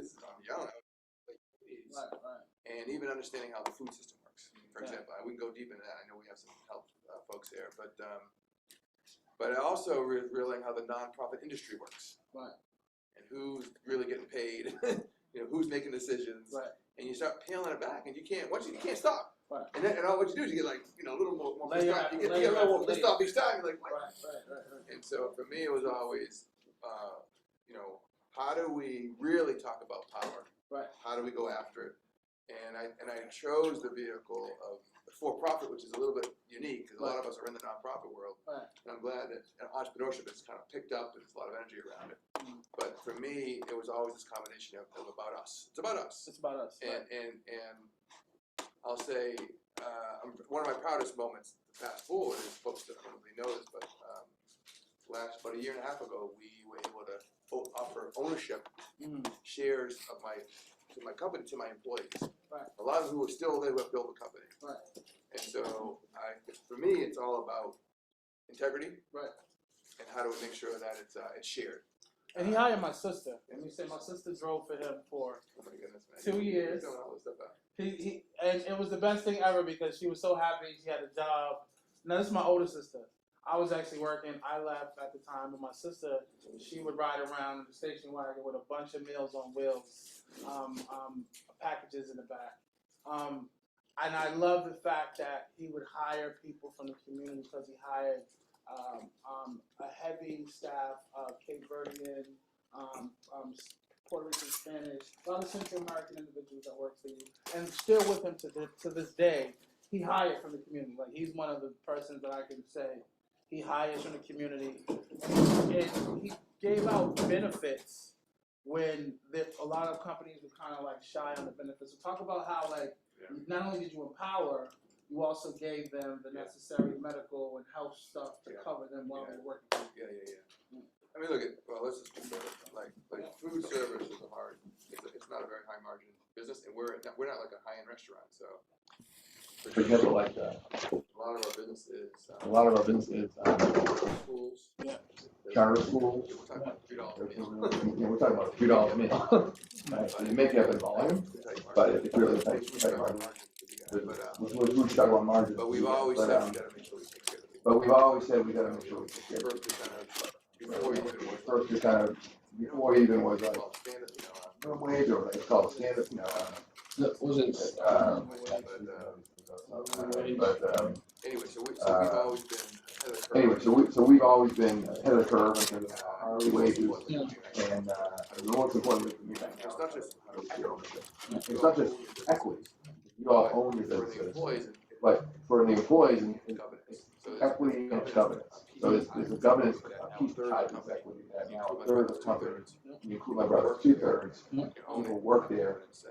this is on young, and even understanding how the food system works. For example, we can go deep into that. I know we have some help folks there, but I also realizing how the nonprofit industry works, and who's really getting paid, who's making decisions, and you start peeling it back, and you can't stop. And then all what you do is you get like a little more pissed off. You get a little more pissed off each time. You're like, what? And so for me, it was always, how do we really talk about power? How do we go after it? And I chose the vehicle of the for-profit, which is a little bit unique because a lot of us are in the nonprofit world. And I'm glad that entrepreneurship has kind of picked up and there's a lot of energy around it. But for me, it was always this combination of about us. It's about us. It's about us. And I'll say one of my proudest moments to pass forward is folks that probably know this, but about a year and a half ago, we were able to offer ownership shares of my company to my employees. A lot of who are still there who have built the company. And so for me, it's all about integrity. And how do we make sure that it's shared. And he hired my sister. And he said my sister drove for him for 2 years. And it was the best thing ever because she was so happy she had a job. Now this is my older sister. I was actually working. I left at the time, but my sister, she would ride around the station wagon with a bunch of Meals on Wheels packages in the back. And I love the fact that he would hire people from the community because he hired a heavy staff of Cape Verdean, Puerto Rican, Spanish, a lot of Central American individuals that work for you, and still with him to this day. He hired from the community. Like he's one of the persons that I can say he hires from the community. And he gave out benefits when a lot of companies were kind of like shy on the benefits. So talk about how not only did you empower, you also gave them the necessary medical and health stuff to cover them while they were working. I mean, let's just be fair. Like food service is it's not a very high margin business, and we're not like a high end restaurant. So forget it like that. A lot of our business is schools, charter schools. We're talking about $3 meal. We're talking about $3 meal. You make it up in volume, but it's really tight margin. We're talking about margin. But we've always said we got to make sure we take care of it. But we've always said we got to make sure we take care of it. Before you even was like minimum wage, or it's called standard. Was it? Anyway, so we've always been. So we've always been ahead of the curve in terms of hourly wages, and the most important thing for me right now is it's not just equity. You all own your businesses, but for the employees, equity and governance. So there's a governance piece tied to this equity that now a third of the company, you include my brother, 2/3, people work there. So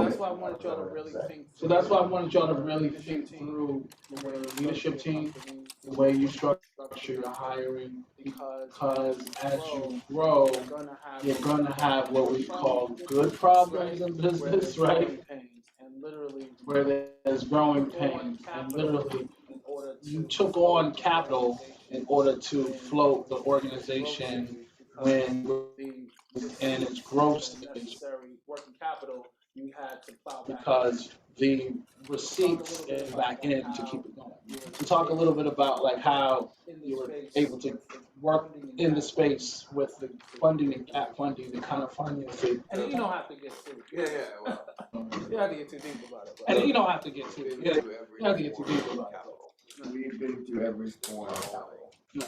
that's why I wanted y'all to really think. So that's why I wanted y'all to really think through the way the leadership team, the way you structure your hiring, because as you grow, you're gonna have what we call good problems in business, right? And literally, where there's growing pains, and literally, you took on capital in order to float the organization when in its growth stage. Working capital, you had to plow because the receipts get back in to keep it going. To talk a little bit about like how you were able to work in the space with the funding and gap funding, the kind of financing. And you don't have to get too. Well, you don't have to get too deep about it. And you don't have to get too. You don't have to get too deep about it. We've been to every form of capital. And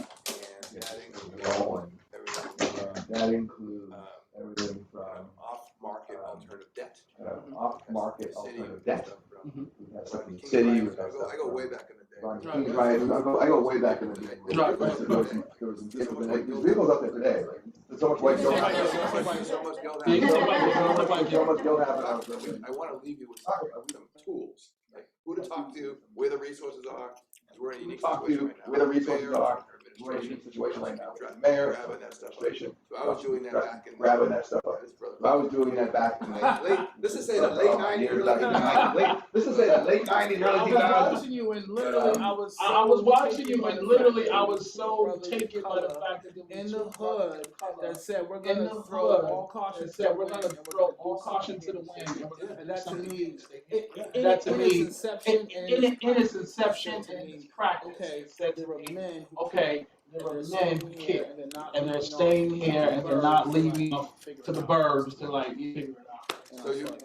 that includes everything from off-market alternative debt. Off-market alternative debt. I go way back in the day. Right, I go way back in the day. There was vehicles up there today. There's so much white guilt happening. So much guilt happening. I want to leave you with some tools, like who to talk to, where the resources are. We're in a unique situation right now. Where the resources are. we're in a situation right now. Grabbing Mayor, that stuff up. administration. So I was doing that back in grabbing that stuff up. So I was doing that back in This is say the late 90s, early 2000s. This is the late 90s, early I was 2000s. watching you and literally I I was watching you and literally I was so taken by the fact that in the hood that said we're gonna throw all caution to the wind. And that to me, in its inception and its practice, okay, there were men who here and they're staying here and they're not leaving to the burbs to like figure it out.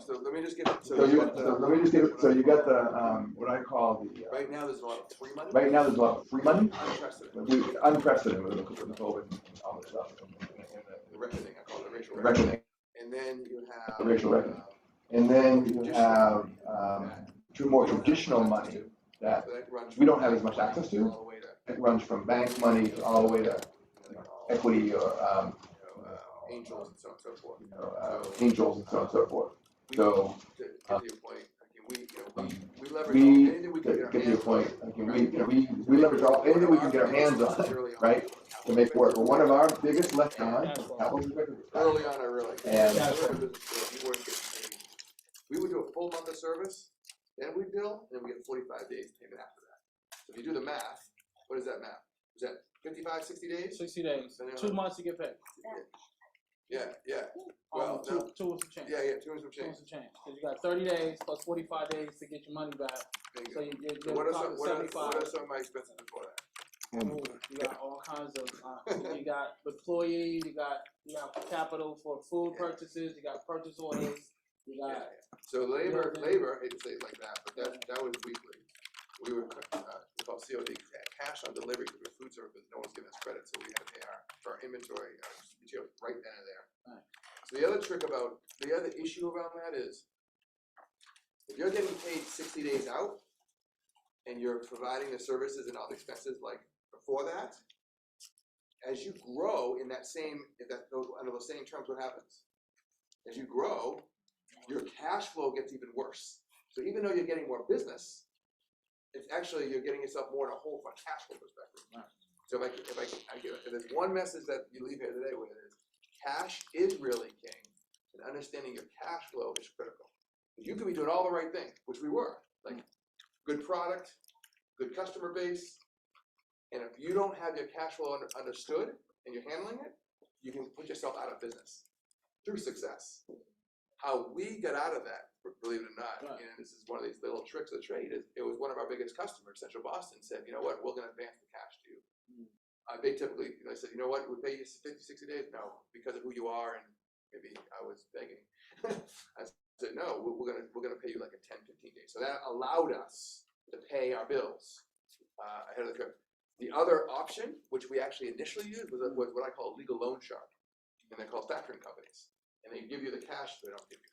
So let me just get So you got the what I call the right now there's a lot of free money. Right now there's a lot of free money. Unprecedented with COVID and all this stuff. The reckoning, I call it the racial reckoning. And then you have the racial reckoning. And then you have more traditional money that we don't have as much access to. It runs from bank money all the way to equity or angels and so on and so forth. Angels and so on and so forth. So to get to your point, we leverage anything we can get our hands on. We leverage anything we can get our hands on, right, to make work. But one of our biggest lessons early on, I realized, and we would do a full month of service, then we bill, and then we get 45 days payment after that. So if you do the math, what is that math? Is that 55, 60 days? 60 days. 2 months to get paid. Yeah. Well, no. Two was a change. Yeah, 2 was a change. Because you got 30 days plus 45 days to get your money back. So you're what are some of my expenses before that? You got all kinds of, you got employees, you got capital for food purchases, you got purchase orders, you got. So labor, I hate to say it like that, but that was weekly. We were called COD, cash on delivery, because we're food service, no one's giving us credit, so we had to pay for our inventory, material right then and there. Right. So the other issue around that is, if you're getting paid 60 days out, and you're providing the services and all the expenses like before that, as you grow in that same, under those same terms, what happens? As you grow, your cash flow gets even worse. So even though you're getting more business, it's actually, you're getting yourself more in a hole from a cash flow perspective. Right. So if there's one message that you leave here today with is, cash is really king, and understanding your cash flow is critical. You could be doing all the right things, which we were, like good product, good customer base, and if you don't have your cash flow understood and you're handling it, you can put yourself out of business through success. How we got out of that, believe it or not, and this is one of these little tricks of the trade, is it was one of our biggest customers, Central Boston, said, you know what, we're going to advance the cash to you. They typically, they said, you know what, we pay you 50, 60 days? No, because of who you are, and maybe I was begging. I said, no, we're gonna pay you like a 10, 15 days. So that allowed us to pay our bills ahead of the curve. The other option, which we actually initially used, was what I call a legal loan shark, and they're called factoring companies. And they give you the cash, they don't give you.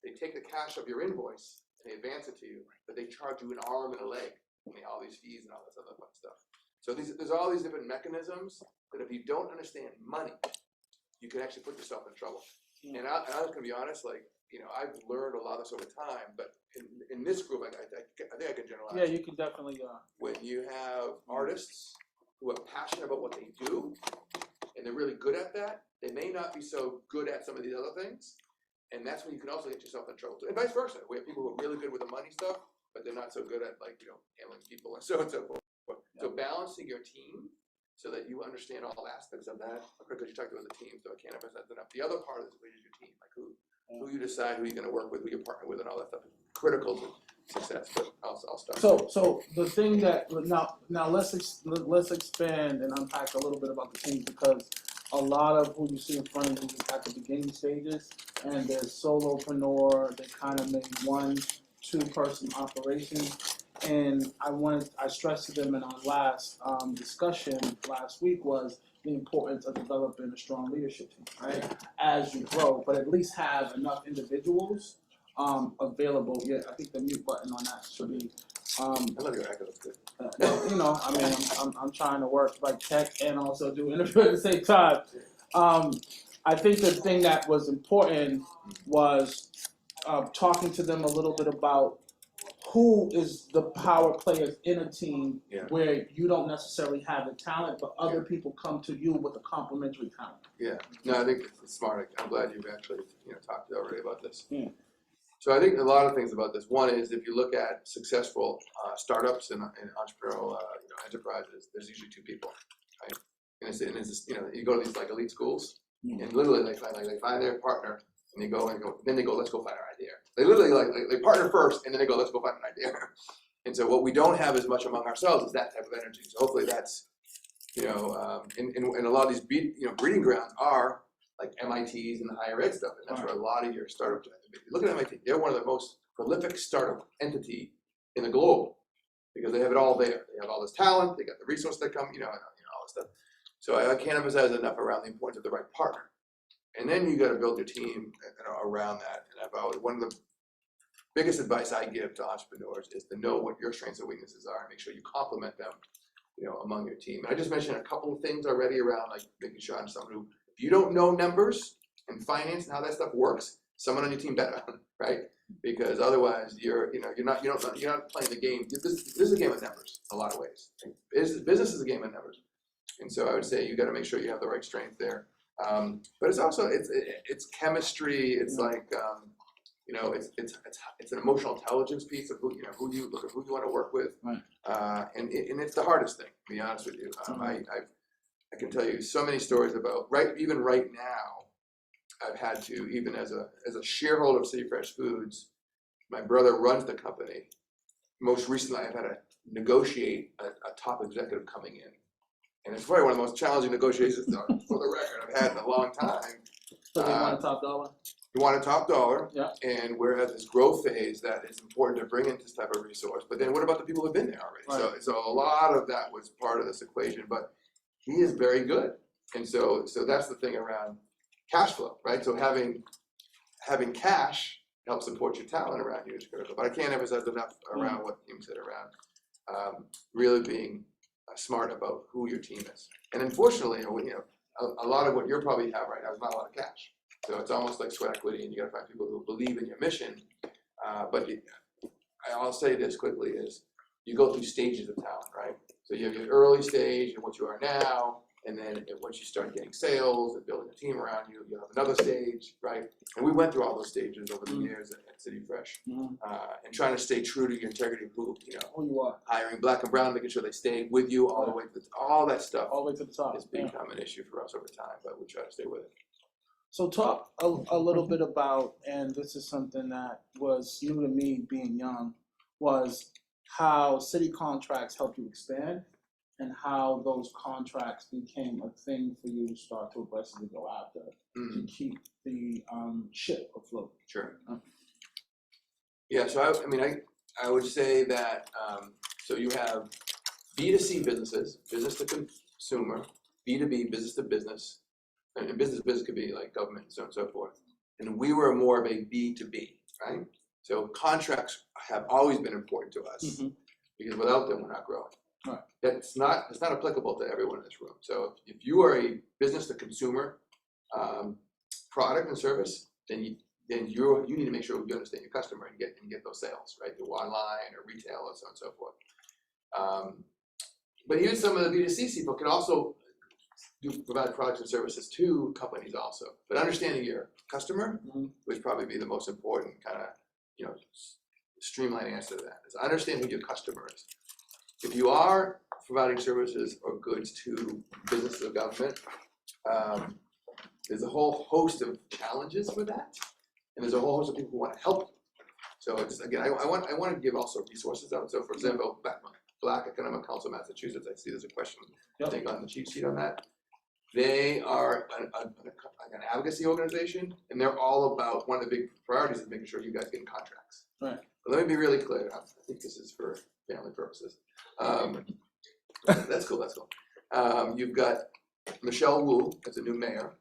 They take the cash of your invoice and they advance it to you, but they charge you an arm and a leg, and all these fees and all this other fun stuff. So there's all these different mechanisms that if you don't understand money, you can actually put yourself in trouble. And I was gonna be honest, like, I've learned a lot of this over time, but in this group, I think I can generalize. Yeah, you can definitely. When you have artists who are passionate about what they do, and they're really good at that, they may not be so good at some of these other things, and that's when you can also get yourself in trouble too. And vice versa, we have people who are really good with the money stuff, but they're not so good at handling people and so forth. So balancing your team so that you understand all aspects of that, because you talked about the team, so I can't emphasize enough. The other part is your team, like who you decide who you're going to work with, who you partner with, and all that stuff is critical to success. But I'll start. So the thing that now let's expand and unpack a little bit about the team, because a lot of who you see in front of you is at the beginning stages, and they're solopreneur. They kind of make 1-2 person operations. And I stressed to them in our last discussion last week was the importance of developing a strong leadership team, right? As you grow, but at least have enough individuals available. Yeah, I think the mute button on that should be. I love your actor. That's good. I'm trying to work like tech and also do interview at the same time. I think the thing that was important was talking to them a little bit about who is the power players in a team Yeah. where you don't necessarily have the talent, but other people come to you with a complementary talent. Yeah, no, I think it's smart. I'm glad you've actually, talked already about this. Yeah. So I think a lot of things about this. One is if you look at successful startups and entrepreneurial, enterprises, there's usually two people, right? And it's you go to these like elite schools, and literally they find their partner, and they go, then they go, let's go find our idea. They literally they partner first, and then they go, let's go find an idea. And so what we don't have as much among ourselves is that type of energy. So hopefully that's, and a lot of these breeding grounds are like MITs and the higher ed stuff, and that's where a lot of your startups. If you look at MIT, they're one of the most prolific startup entity in the globe because they have it all there. They have all this talent, they got the resources that come, all this stuff. So I can't emphasize enough around the importance of the right partner, and then you got to build your team around that. And one of the biggest advice I give to entrepreneurs is to know what your strengths and weaknesses are and make sure you complement them, among your team. And I just mentioned a couple of things already around like making sure I'm someone who, if you don't know numbers and finance and how that stuff works, someone on your team better, right? Because otherwise you're not playing the game. This is a game of numbers in a lot of ways. Business is a game of numbers. And so I would say you got to make sure you have the right strength there. But it's also, it's chemistry. It's like, it's an emotional intelligence piece of who you want to work with, right. And it's the hardest thing. To be honest with you, I can tell you so many stories about even right now. I've had to, even as a shareholder of City Fresh Foods, my brother runs the company. Most recently, I've had to negotiate a top executive coming in, and it's probably one of the most challenging negotiations for the record I've had in a long time. So they want a top dollar? You want a top dollar, yeah. And we're at this growth phase that is important to bring in this type of resource. But then what about the people who've been there already? Right. So a lot of that was part of this equation, but he is very good. And so that's the thing around cash flow, right? So having cash helps support your talent around you is critical. But I can't emphasize enough around what you said around really being smart about who your team is. And unfortunately, a lot of what you probably have right now is not a lot of cash. So it's almost like sweat equity, and you got to find people who believe in your mission. But I'll say this quickly: is you go through stages of talent, right? So you have your early stage and what you are now, and then once you start getting sales and building a team around you, you have another stage, right? And we went through all those stages over the years at City Fresh, and trying to stay true to your integrity of who you are, hiring black and brown, making sure they stay with you all the way to all that stuff. All the way to the top. It's become an issue for us over time, but we try to stay with it. So talk a little bit about, and this is something that was new to me being young, was how city contracts help you expand and how those contracts became a thing for you to start to aggressively go after to keep the ship afloat. Sure. Yeah, so I would say that, so you have B2C businesses, business to consumer, B2B, business to business, and business could be like government and so on and so forth. And we were more of a B2B, right? So contracts have always been important to us because without them, we're not growing. Right. It's not applicable to everyone in this room. So if you are a business to consumer product and service, then you need to make sure you understand your customer and get those sales, right? Through online or retail and so on and so forth. But even some of the B2C people can also provide products and services to companies also. But understanding your customer would probably be the most important kind of, streamlined answer to that. Is understand who your customer is. If you are providing services or goods to businesses or government, there's a whole host of challenges with that, and there's a whole host of people who want to help you. So it's again, I want to give also resources out. So for example, Black Economic Council of Massachusetts, I see there's a question I think on the cheat sheet on that. They are an advocacy organization, and they're all about, one of the big priorities is making sure you guys get in contracts. Right. But let me be really clear. I think this is for family purposes. That's cool. You've got Michelle Wu as a new mayor,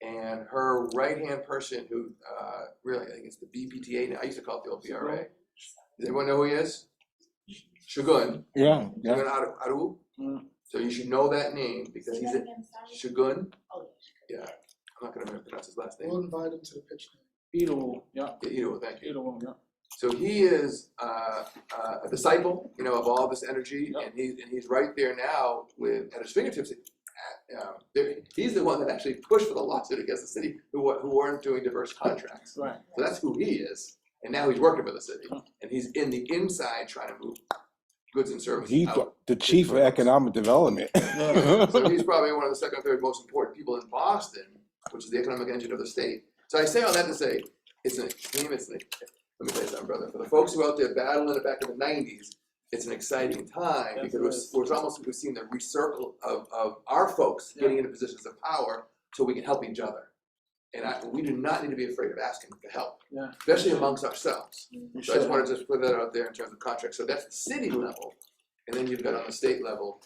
and her right-hand person who really, I think it's the BPTA now. I used to call it the old BRA. Does everyone know who he is? Shogun. Yeah. Shogun Aru. So you should know that name because he's a Shogun. Yeah, I'm not going to pronounce his last name. We'll invite him to the pitch. Eatable, yeah. Eatable, thank you. Eatable, yeah. So he is a disciple, you know, of all this energy, and he's right there now at his fingertips. He's the one that actually pushed for the lawsuit against the city who weren't doing diverse contracts. Right. So that's who he is, and now he's working for the city, and he's in the inside trying to move goods and services. He's out. the chief of economic development. So he's probably one of the second or third most important people in Boston, which is the economic engine of the state. So I say all that to say, let me tell you something, brother. For the folks who are out there battling it back in the 90s, it's an exciting time because we're almost like we've seen the recircle of our folks getting into positions of power so we can help each other. And we do not need to be afraid of asking for help, especially amongst ourselves. So I just wanted to just put that out there in terms of contracts. So that's the city level. And then you've got on the state level,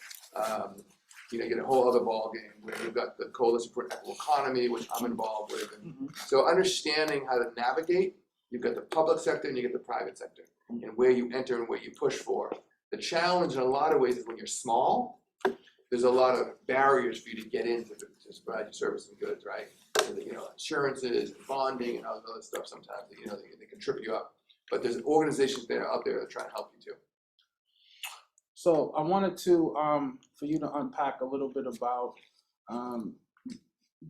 you know, you get a whole other ball game where you've got the Coalition for an Equitable Economy, which I'm involved with. And so understanding how to navigate, you've got the public sector and you get the private sector, and where you enter and where you push for. The challenge in a lot of ways is when you're small, there's a lot of barriers for you to get into to provide your services and goods, right? You know, insurances, and bonding, and all this other stuff. Sometimes you know they can trip you up, but there's organizations out there that try to help you too. So I wanted to for you to unpack a little bit about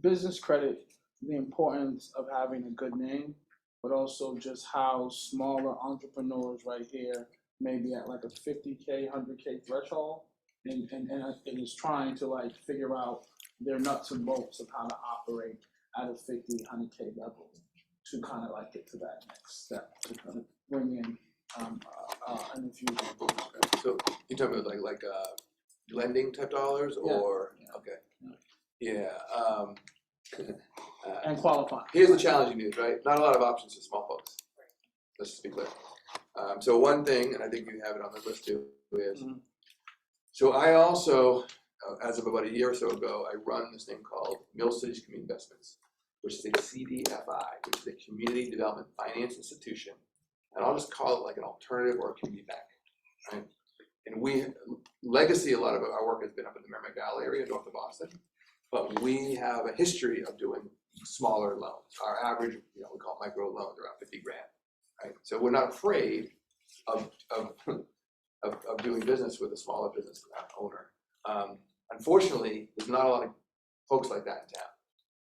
business credit, the importance of having a good name, but also just how smaller entrepreneurs right here maybe at like a 50K, 100K threshold, and is trying to like figure out their nuts and bolts of how to operate at a 50, 100K level to kind of like get to that next step to kind of bring in an infusion. So you're talking about like lending type dollars or And qualifying. Here's the challenging news, right? Not a lot of options for small folks. Let's just be clear. So one thing, and I think you have it on the list too, is so I also, as of about a year or so ago, I run this thing called Mill Cities Community Investments, which is a CDFI, which is a Community Development Finance Institution, and I'll just call it like an alternative or a community bank, right? And legacy, a lot of our work has been up in the Merrimack Valley area, north of Boston, but we have a history of doing smaller loans. Our average, you know, we call it micro loans, around 50 grand, right? So we're not afraid of doing business with a smaller business owner. Unfortunately, there's not a lot of folks like that in town.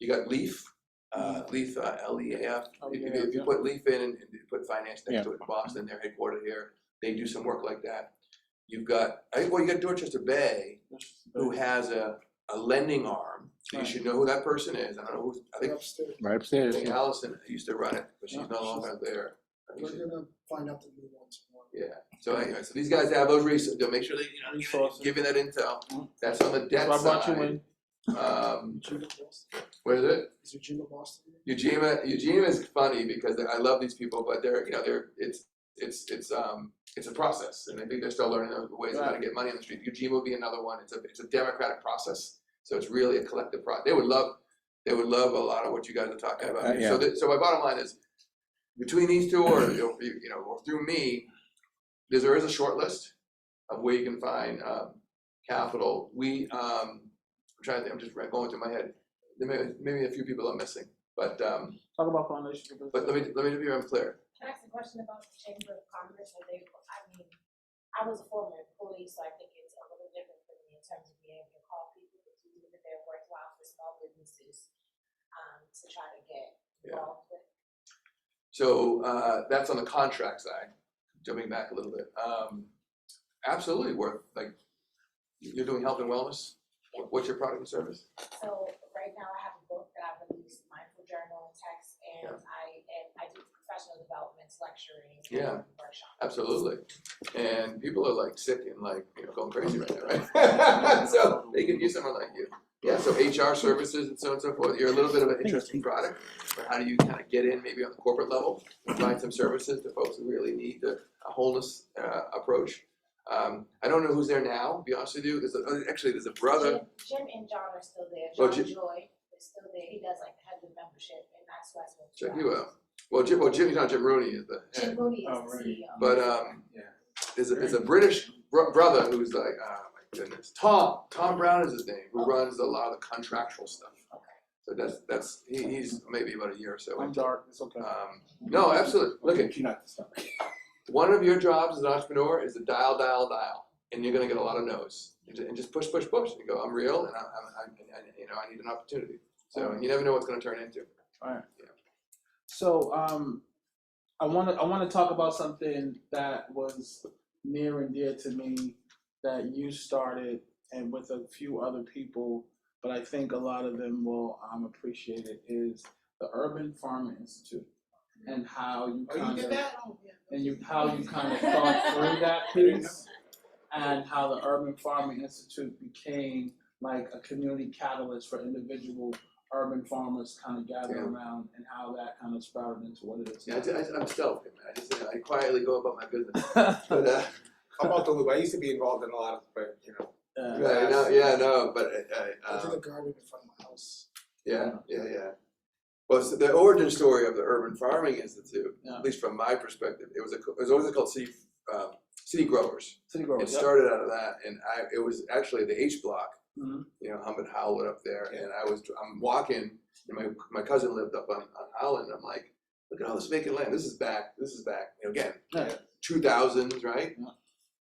You got Leaf, Leaf, LEAF. If you put Leaf in and put finance next to it in Boston, they're headquartered here. They do some work like that. You've got, you got Dorchester Bay, who has a lending arm. So you should know who that person is. I don't know who. I think Right upstairs. I think Allison used to run it, but she's no longer there. We're gonna find out the new ones tomorrow. Yeah. So anyway, so these guys have those resources. They'll make sure they, giving that intel. That's on the debt side. What is it? Is Eugene Boston? Eugene is funny because I love these people, but it's a process, and I think they're still learning the ways of how to get money on the street. Eugene will be another one. It's a democratic process, so it's really a collective process. They would love a lot of what you guys are talking about. So my bottom line is, between these two, or or through me, there is a short list of where you can find capital. I'm trying to think. I'm just going through my head. Maybe a few people I'm missing, but talk about foundation. But let me be very clear. Can I ask a question about the Chamber of Commerce? I was a former employee, so I think it's a little different for me in terms of being able to call people to see if they're worthwhile for small businesses to try to get involved with. So that's on the contract side. Jumping back a little bit, absolutely worth. Like, you're doing health and wellness. What's your product and service? So right now I have a book that I've released, Mindful Journal and Text, and I do professional developments, lecturing, and workshops. Absolutely. And people are like sick and like going crazy right now, right? So they can use someone like you. Yeah, so HR services and so on and so forth. You're a little bit of an interesting product, but how do you kind of get in maybe on the corporate level, provide some services to folks who really need a wholeness approach? I don't know who's there now, to be honest with you. There's a brother. Jim and John are still there. John Joy is still there. He does like the head of membership, and that's why I check you out. Well, Jim Rooney is the head. Jim Rooney is the CEO. But there's a British brother who's like, oh my goodness, Tom Brown is his name, who runs a lot of the contractual stuff. So that's he's maybe about a year or so. I'm into it. dark. It's okay. No, absolutely. Look at You're not the star. one of your jobs as an entrepreneur is to dial, and you're gonna get a lot of no's. And just push, and go. I'm real, and I need an opportunity. So and you never know what's gonna turn into. All right. Yeah. So I want to talk about something that was near and dear to me that you started, and with a few other people, but I think a lot of them will appreciate it, is the Urban Farming Institute, and how you kind of thought through that piece, and how the Urban Farming Institute became like a community catalyst for individual urban farmers kind of gather around, and how that kind of sprouted into what it is. Yeah, I'm stealth, man. I quietly go about my business. But I'm about the loop. I used to be involved in a lot of, but but I did a garden in front of my house. Yeah. Well, so the origin story of the Urban Farming Institute, at least from my perspective, it was always called City Growers. City Growers. It started out of that, and it was actually the H block. Mm-hmm. Humbert Howlett up there, and I'm walking, and my cousin lived up on Howland. I'm like, look at all this vacant land. This is back. Again, 2000s, right? Yeah.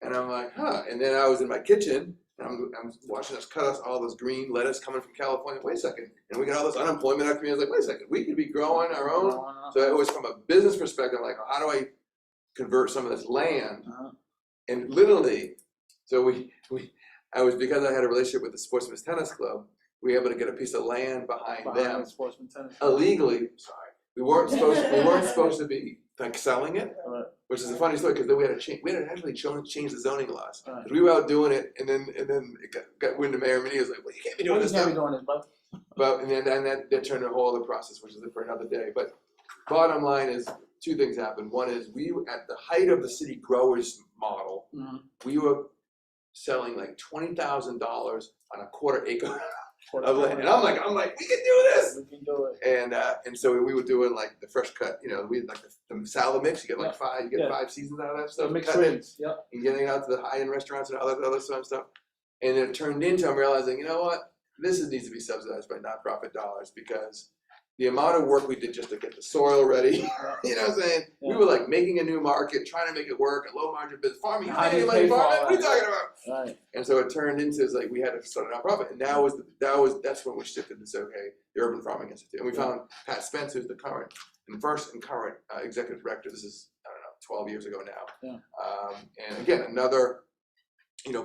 And I'm like, huh. And then I was in my kitchen, and I'm watching us cut all this green lettuce coming from California. Wait a second, and we got all this unemployment in our community. I was like, wait a second, we could be growing our own. So it was from a business perspective, like, how do I convert some of this land? And literally, so because I had a relationship with the Sportsman's Tennis Club, we were able to get a piece of land behind them illegally. Sorry, we weren't supposed to be like selling it, which is a funny story because then we had to actually change the zoning laws. We were out doing it, and then it got wind of Mayor Minnie was like, "Well, you can't be doing this stuff." But and then that turned a whole other process, which is for another day. But bottom line is, two things happened. One is we, at the height of the City Growers model, we were selling like $20,000 on a quarter acre of land, and I'm like, we can do this. We can do it. And so we were doing like the fresh cut, we had like the salad mix. You get like five seasons out of that stuff. Mixed greens, and getting it out to the high end restaurants and other sort of stuff. And it turned into, I'm realizing, you know what, this needs to be subsidized by nonprofit dollars, because the amount of work we did just to get the soil ready, you know what I'm saying? We were like making a new market, trying to make it work, a low margin business, farming, what are you talking about? Right. And so it turned into, it's like we had to start a nonprofit, and that's when we shifted to say, okay, the Urban Farming Institute. And we found Pat Spence, who's the current executive director. This is, 12 years ago now. And again, another,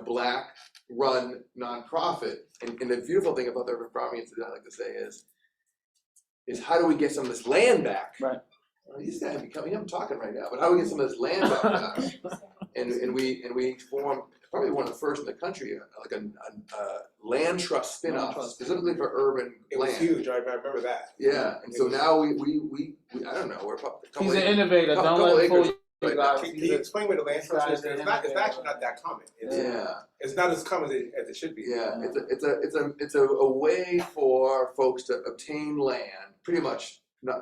Black run nonprofit. And the beautiful thing about the Urban Farming Institute, I like to say, is how do we get some of this land back? Right. Well, these guys I'm talking right now, but how do we get some of this land back? and we formed probably one of the first in the country, like a land trust spin-off, specifically for urban It land. was huge. I remember that. Yeah, and so now we I don't know, we're probably He's an innovator. Don't let him fool you guys. Can you explain what the land trust is? It's actually not that common. It's not as common as it should be. Yeah, it's a way for folks to obtain land, pretty much, not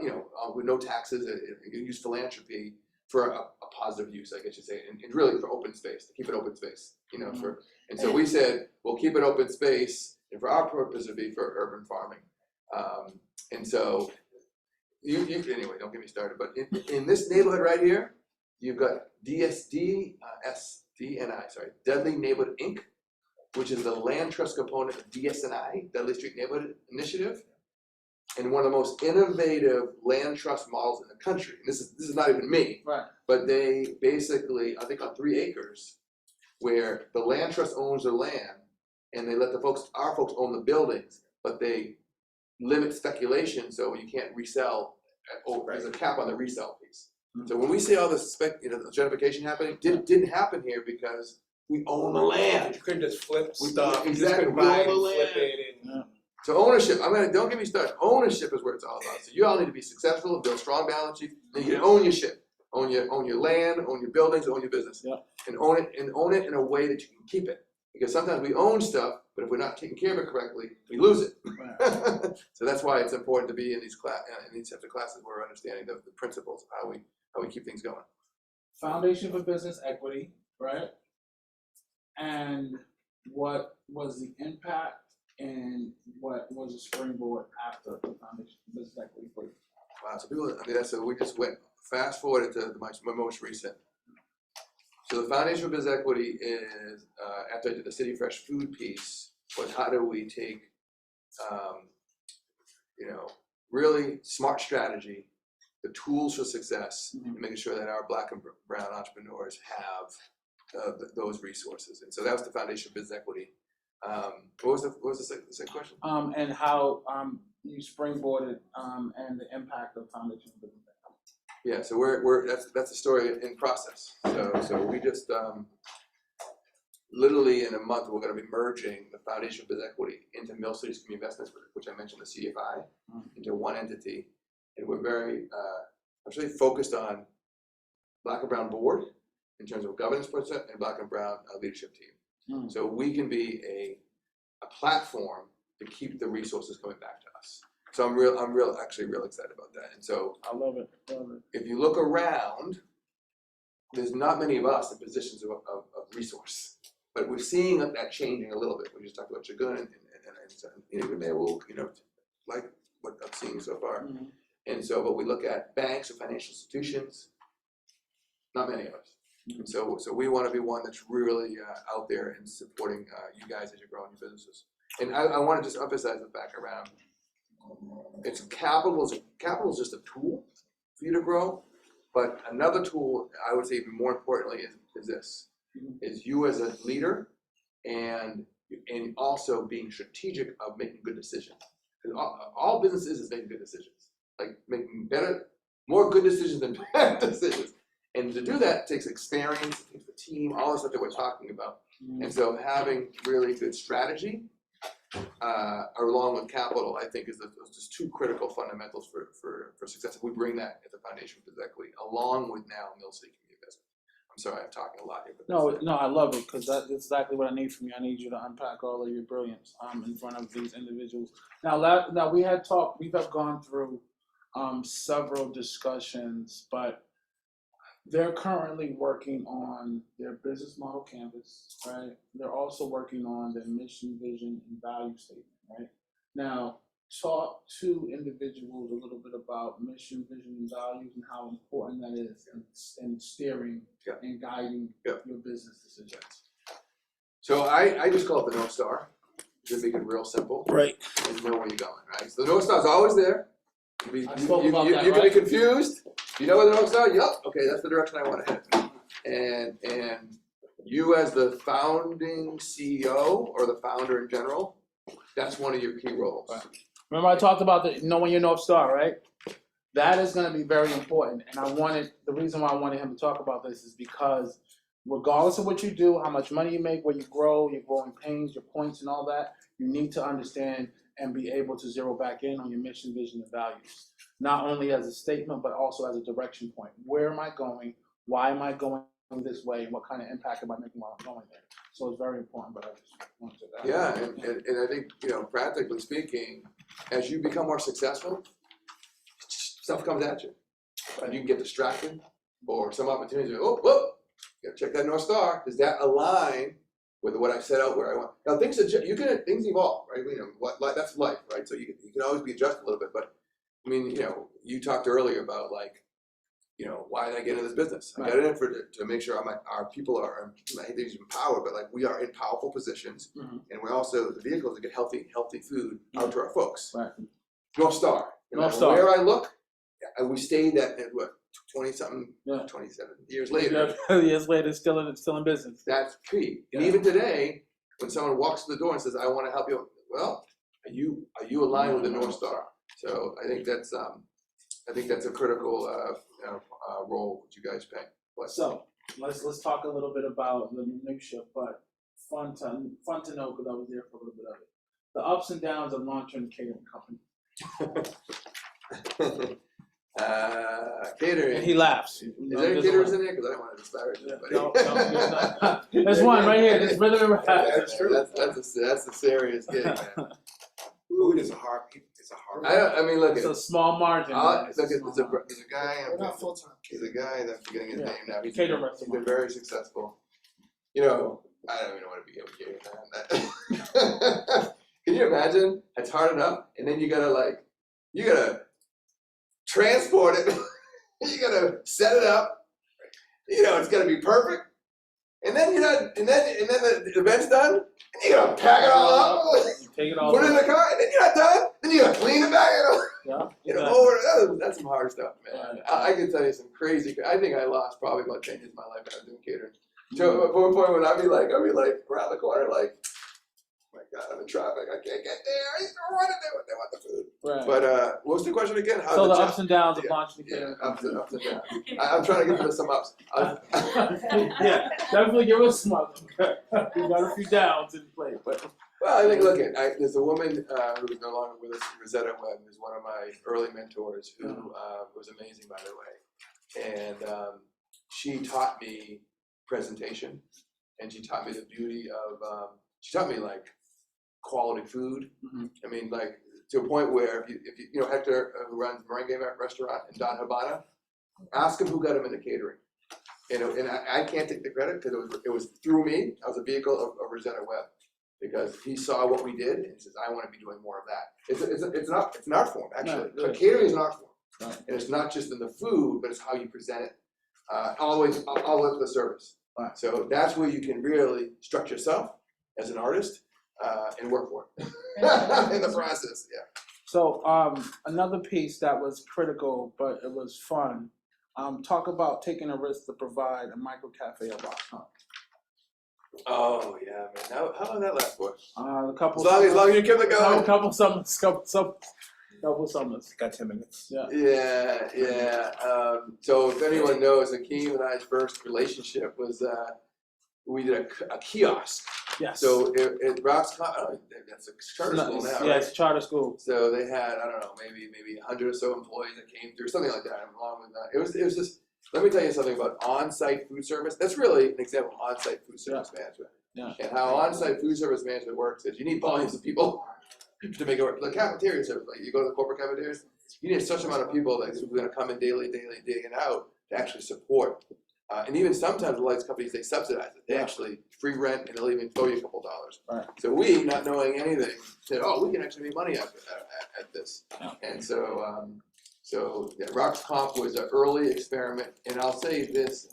with no taxes. You use philanthropy for a positive use, I guess you'd say, and really for open space, to keep it open space. And so we said, we'll keep it open space, and for our purpose, it'd be for urban farming. And so you anyway, don't get me started. But in this neighborhood right here, you've got Deadly Neighborhood Inc., which is the land trust component of DSNI, Dudley Street Neighborhood Initiative, and one of the most innovative land trust models in the country. And this is not even me, Right. But they basically, I think, on 3 acres, where the land trust owns the land, and they let our folks own the buildings, but they limit speculation, so you can't resell. There's a cap on the resale piece. So when we see all this the gentrification happening, didn't happen here because we own the land. You couldn't just flip stuff. Exactly. You just couldn't buy and flip it. So ownership, don't get me started. Ownership is where it's all about. So you all need to be successful, build strong balance sheets, and you can own your shit. Own your land, own your buildings, own your business. And own it in a way that you can keep it. Because sometimes we own stuff, but if we're not taking care of it correctly, we lose it. Right. So that's why it's important to be in these types of classes where we're understanding the principles of how we keep things going. Foundation for Business Equity, right? And what was the impact and what was a springboard after the foundation business equity for you? Wow, so people, I mean, so we just went fast forwarded to my most recent. So the Foundation for Business Equity is, after I did the City Fresh food piece, was how do we take, really smart strategy, the tools for success, and making sure that our Black and brown entrepreneurs have those resources. And so that was the Foundation for Business Equity. What was the second question? And how you springboarded and the impact of Foundation for Business Equity. Yeah, so that's a story in process. So we just literally in a month we're going to be merging the Foundation for Business Equity into Mill Cities Community Investments, which I mentioned, the CFI, into one entity, and we're very actually focused on Black and Brown board in terms of governance process and Black and Brown leadership team. So we can be a platform to keep the resources coming back to us. So I'm real excited about that. And so I love it. if you look around, there's not many of us in positions of resource, but we're seeing that changing a little bit. We just talked about Shagun and like what I'm seeing so far. And so, but we look at banks or financial institutions, not many of us. And so we want to be one that's really out there and supporting you guys as you're growing your businesses. And I want to just emphasize the fact around capital is just a tool for you to grow, but another tool I would say even more importantly is this: is you as a leader and also being strategic of making good decisions. Because all business is making good decisions, like making more good decisions than bad decisions. And to do that takes experience, it takes the team, all the stuff that we're talking about. And so having really good strategy along with capital, I think is just two critical fundamentals for success. If we bring that at the Foundation for Business Equity, along with now Mill City Community Investment. I'm sorry, I'm talking a lot here. But no, I love it because that's exactly what I need from you. I need you to unpack all of your brilliance in front of these individuals. Now we have gone through several discussions, but they're currently working on their business model canvas, right? They're also working on their mission, vision, and value statement, right? Now, talk to individuals a little bit about mission, vision, and values and how important that is in steering and guiding your business decisions. So I just call it the North Star, to make it real simple. Right. And know where you're going, right? So the North Star is always there. You can be confused. You know where the North Star? Yep. Okay, that's the direction I want to head. And you as the founding CEO or the founder in general, that's one of your key roles. Right. Remember I talked about knowing your North Star, right? That is going to be very important. And the reason why I wanted him to talk about this is because regardless of what you do, how much money you make, where you grow, your growing pains, your points and all that, you need to understand and be able to zero back in on your mission, vision, and values. Not only as a statement, but also as a direction point. Where am I going? Why am I going this way? What kind of impact am I making while I'm going there? So it's very important, but I just wanted to and I think, practically speaking, as you become more successful, stuff comes at you. And you can get distracted or some opportunities, whoa, gotta check that North Star. Does that align with what I set out where I want? Now things evolve, right? That's life, right? So you can always be adjusted a little bit, but I mean, you talked earlier about why did I get into this business? I got in it to make sure our people are, I hate to use empowered, but we are in powerful positions, and we're also the vehicles to get healthy food out to our folks. Right. North Star. North Star. Where I look, and we stayed at 27 years later. Years later, still in business. That's key. And even today, when someone walks through the door and says, "I want to help you," well, are you aligned with the North Star? So I think that's a critical role that you guys play. So let's talk a little bit about the minutia, but fun to know because I was there for a little bit of it. The ups and downs of launching a catering company. Catering. And he laughs. Is there caterers in there? Because I don't want to disparage anybody. No, there's one right here. There's rhythm and rap. That's true. That's a serious gig, man. Food is a hard. Look. It's a small margin. There's a guy. We're not full time. There's a guy that's forgetting his name now. He's been very successful. I don't even know what to be able to give you. Can you imagine? It's hard enough, and then you gotta transport it. You gotta set it up. It's gotta be perfect. And then and then the event's done, and you gotta pack it all up, Take it all. put it in the car, and then you're not done. Then you gotta clean it back. That's some hard stuff, man. I can tell you some crazy. I think I lost probably about 10 years of my life when I was doing catering. So at one point when I'd be like around the corner, like, oh my God, I'm in traffic. I can't get there. I used to run it. They want the food. Right. But what's the question again? How So the ups and downs of launching the catering. Ups and downs. I'm trying to give you some ups. Yeah, definitely give us some ups. We got a few downs in play, but. Well, I think, there's a woman who's no longer with us, Rosetta Webb, who's one of my early mentors, who was amazing, by the way. And she taught me presentation, and she taught me the beauty of, she taught me, like, quality food. Mm-hmm. I mean, like, to a point where, if you Hector, who runs Merengue Restaurant in Don Habana, ask him who got him into catering. And I can't take the credit, because it was through me. I was a vehicle of Rosetta Webb. Because he saw what we did and says, I want to be doing more of that. It's an art form, actually. No, But catering is an art form. Right. And it's not just in the food, but it's how you present it. Always with the service. Right. So that's where you can really structure yourself as an artist and work for it in the process. Yeah. So another piece that was critical, but it was fun. Talk about taking a risk to provide a micro cafe at Rock. Oh yeah, man. How long did that last for? A couple. As long as you kept it going. A couple summers. Couple summers. Got 10 minutes. Yeah. Yeah. So if anyone knows, Akeem and I's first relationship was we did a kiosk. Yes. So it Rock's that's a charter school now. Yeah, right? it's charter school. So they had, I don't know, maybe 100 or so employees that came through, something like that. Along with that, it was just. Let me tell you something about on-site food service. That's really an example of on-site food service management. Yeah. And how on-site food service management works is you need volumes of people to make it work. The cafeteria service, like you go to the corporate cafeterias, you need such amount of people that are going to come in daily, day in, out to actually support. And even sometimes the lights companies, they subsidize it. They actually free rent and they'll even throw you a couple dollars. Right. So we, not knowing anything, said, oh, we can actually make money at this. Yeah. And so Rock's Comp was an early experiment, and I'll say this,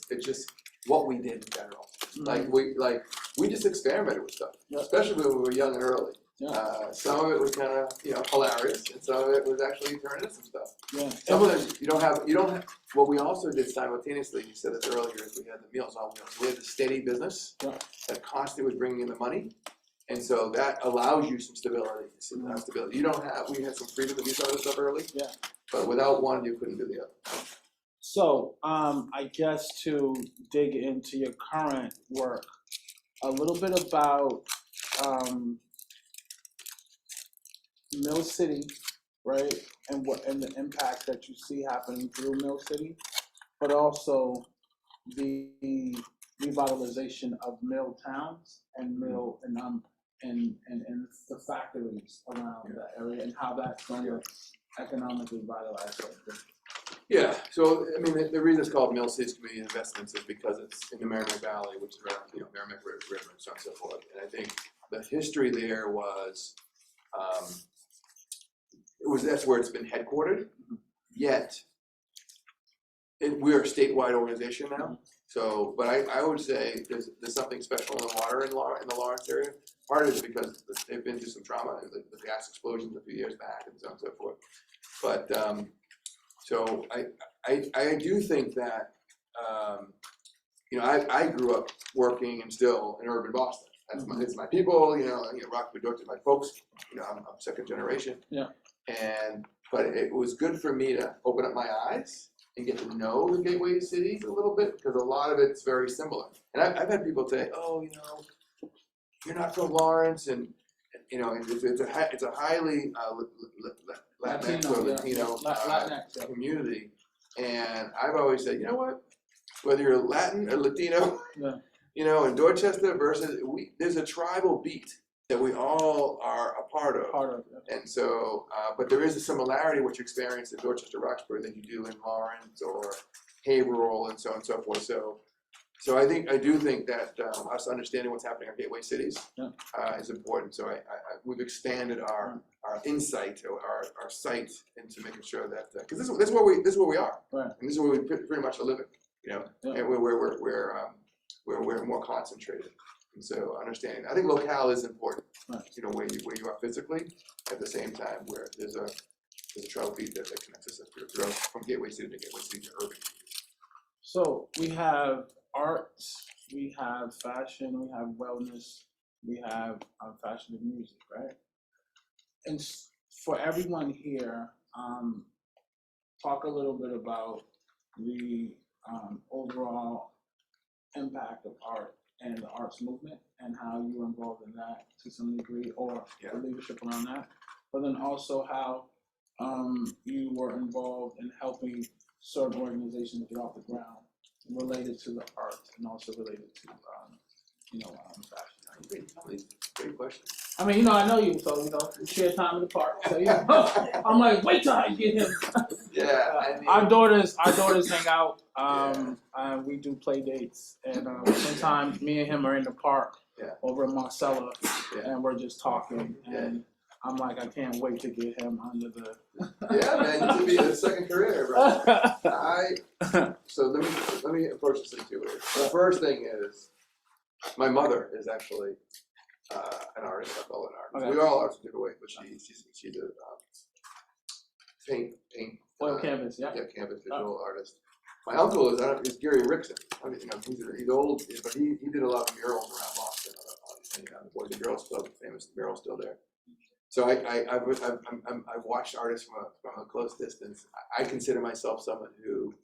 it's just what we did in general. Mm-hmm. We just experimented with stuff, especially when we were young and early. Yeah. Some of it was kind of hilarious, and some of it was actually turning into some stuff. Yeah. Sometimes you don't have. What we also did simultaneously, you said this earlier, is we had the Meals on Wheels. We had the steady business that constantly was bringing in the money. And so that allows you some stability. Stability. We had some freedom to do some of this stuff early. Yeah. But without one, you couldn't do the other. So, I guess to dig into your current work, a little bit about Mill City, right? And the impact that you see happening through Mill City, but also the revitalization of mill towns and mill and the factories around that area, and how that's going to economically vitalize it. Yeah, so I mean, the reason it's called Mill Cities Community Investments is because it's in the Merrimack Valley, which is around Merrimack River and so on and so forth. And I think the history there was, that's where it's been headquartered. Yet, we're a statewide organization now. So, but I would say there's something special in the water in the Lawrence area. Part of it is because they've been through some trauma, the gas explosions a few years back and so on and so forth. But so I do think that I grew up working and still in urban Boston. It's my people. Rockford, Dorchester, my folks. I'm second generation. Yeah. But it was good for me to open up my eyes and get to know the gateway cities a little bit, because a lot of it's very similar. And I've had people say, "Oh, you're not from Lawrence," and it's a highly Latinx or Latino community. And I've always said, you know what? Whether you're Latin or Latino, in Dorchester versus there's a tribal beat that we all are a part of. And so, but there is a similarity what you experience in Dorchester, Roxbury than you do in Lawrence or Haverhill and so on and so forth. So So I do think that us understanding what's happening in our gateway cities is important. So we've expanded our insight or our sight into making sure that because this is where we are, right. and this is where we pretty much are living, and we're more concentrated. And so understanding, I think locale is important. Right. Where you are physically, at the same time where there's a travel feed that connects us from gateway city to gateway city to urban. So we have arts, we have fashion, we have wellness, we have fashion and music, right? And for everyone here, talk a little bit about the overall impact of art and the arts movement and how you were involved in that to some degree, or the leadership around that. But then also how you were involved in helping certain organizations get off the ground related to the arts and also related to fashion. Great question. I mean, I know you, so we share time in the park. So I'm like, wait till I get him. Yeah, our daughters hang out. We do play dates, and sometimes me and him are in the park over in Marcella, and we're just talking. And I'm like, I can't wait to get him under the. Yeah, man, you should be in a second career, bro. So let me approach this in two ways. The first thing is, my mother is actually an artist. I call her an artist. Okay. We are all artists in different ways, but she's a paint oil canvas, canvas visual artist. My uncle is Gary Rickson. I mean, he's old, but he did a lot of murals around Boston. The Boys and Girls Club, famous mural still there. So I've watched artists from a close distance. I consider myself someone who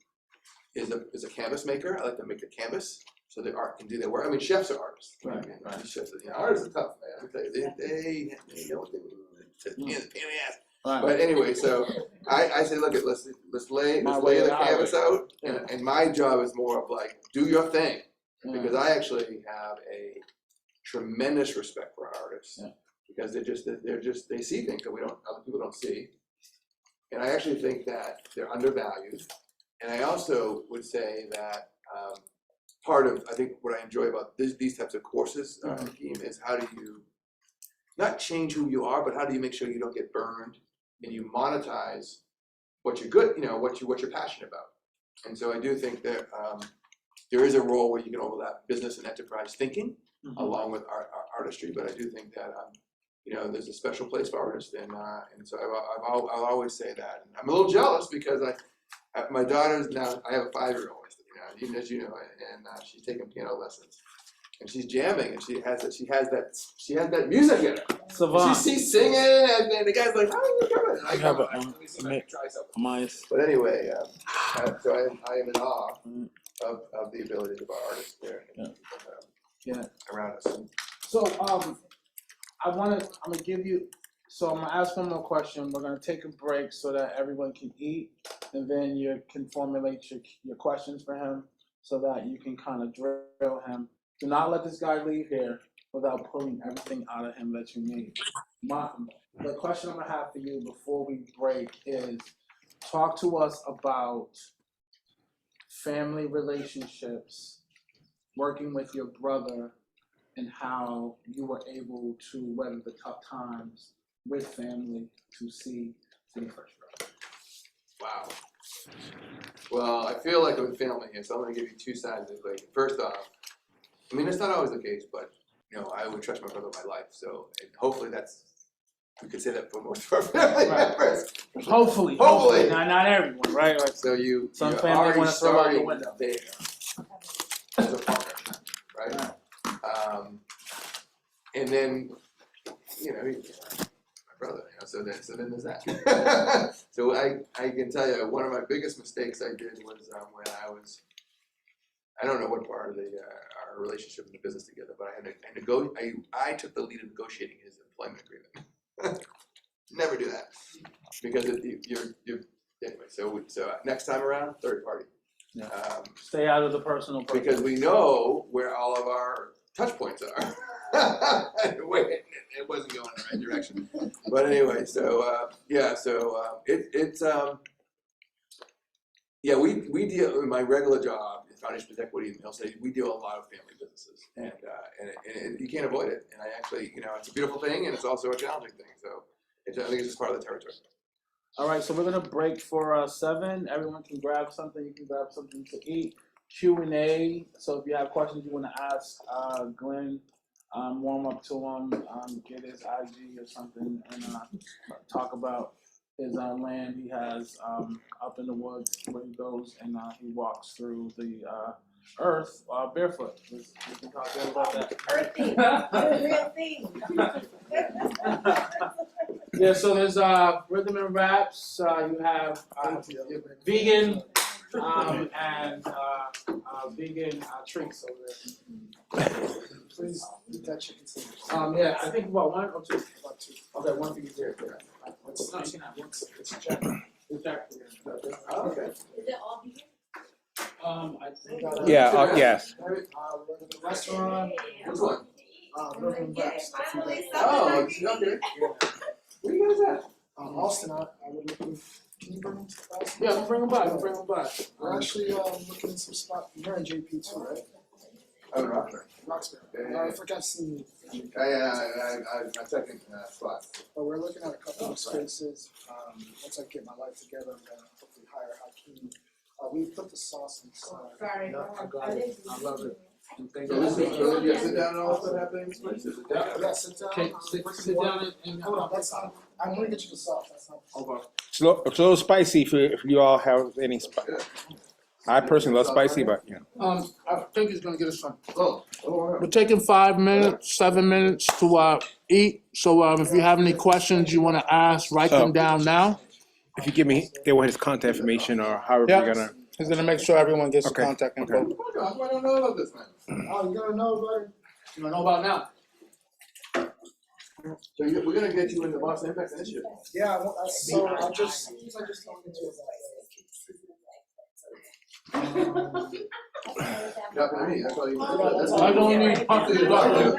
is a canvas maker. I like to make a canvas so the art can do their work. I mean, chefs are artists. Right. Chefs, artists are tough, man. I tell you, they know what they do. It's pain in the ass. Right. But anyway, so I say, look, let's lay the canvas out, and my job is more of like, do your thing, because I actually have a tremendous respect for artists, because they see things that other people don't see, and I actually think that they're undervalued, and I also would say that part of I think what I enjoy about these types of courses, Hakeem, is how do you not change who you are, but how do you make sure you don't get burned and you monetize what you're good, what you're passionate about. And so I do think that there is a role where you can overlap business and enterprise thinking along with artistry. But I do think that there's a special place for artists, and so I'll always say that. And I'm a little jealous because my daughter's now. I have a 5-year-old, as you know, and she's taking piano lessons. And she's jamming, and she has that music in her. Savant. She's singing, and the guy's like, "How are you doing?" I have a But anyway, so I am in awe of the abilities of our artists there around us. So I'm gonna give you. So I'm gonna ask one more question. We're gonna take a break so that everyone can eat, and then you can formulate your questions for him, so that you can kind of drill him. Do not let this guy leave here without pulling everything out of him that you need. The question I'm gonna have for you before we break is, talk to us about family relationships, working with your brother, and how you were able to weather the tough times with family to see the first brother. Wow. Well, I feel like I'm family here, so I'm gonna give you two sides of the equation. First off, I mean, it's not always the case, but I would trust my brother with my life. So hopefully we could say that for most of our family members. Hopefully. Not everyone, right? Like, so some family want to throw out the window. There as a partner, right? And then my brother. So then there's that. So I can tell you one of my biggest mistakes I did was when I don't know what part of our relationship in the business together, but I took the lead in negotiating his employment agreement. Never do that, because you're anyway. So next time around, third party. Stay out of the personal. Because we know where all of our touch points are. Wait, it wasn't going in the right direction. But anyway, it's Yeah, we deal, in my regular job, in foundation equity and real estate, we deal with a lot of family businesses, and you can't avoid it. And I actually, it's a beautiful thing, and it's also a challenging thing. So I think it's just part of the territory. All right, so we're gonna break for 7. Everyone can grab something. You can grab something to eat. Q&A. So if you have questions you want to ask Glenn, warm up to him, get his IG or something, and talk about his land he has up in the woods where he goes and he walks through the earth barefoot. We can talk about that. Earthy, the real thing. Yeah, so there's rhythm and raps. You have vegan and vegan treats over there. Please eat that chicken sandwich. Yeah, I think about 1 or 2. About 2. Okay, 1 for you there. It's not, it's Jack. It's Jack. Oh, okay. Is it all vegan? I think. Yeah, yes. We're at the restaurant. Which one? Rhythm and Raps. Oh, okay. Where you guys at? Austin, I would look. Can you bring them to Austin? Yeah, bring them by. Bring them by. We're actually looking at some spot. You're in JP too, right? Oh, Rockford. Roxbury. Yeah. I forgot to see you. My second spot. But we're looking at a couple of spaces. Once I get my life together, I'm gonna hopefully hire Hakeem. We put the sauce inside. Sorry, Yeah, I got it. I love it. Thank So you. this is really, you sit down and all that happening? Yeah, sit down. Okay, sit down and Hold on, that's not. I'm gonna get you the sauce. That's not. over. It's a little spicy if you all have any spice. I personally love spicy, but I think he's gonna get us some. Oh, wow. We're taking 5 minutes, 7 minutes to eat. So if you have any questions you want to ask, write them down now. if you give me his contact information or however Yep. you're gonna. He's gonna make sure everyone gets Okay, the contact info. okay. Oh my gosh, I don't know about this, man. Oh, you gotta know, buddy. You wanna know about now? So we're gonna get you in the Boston Impact Initiative. Yeah, so I just looked into it. Yeah, for me, that's all you. I don't need to talk to you about it.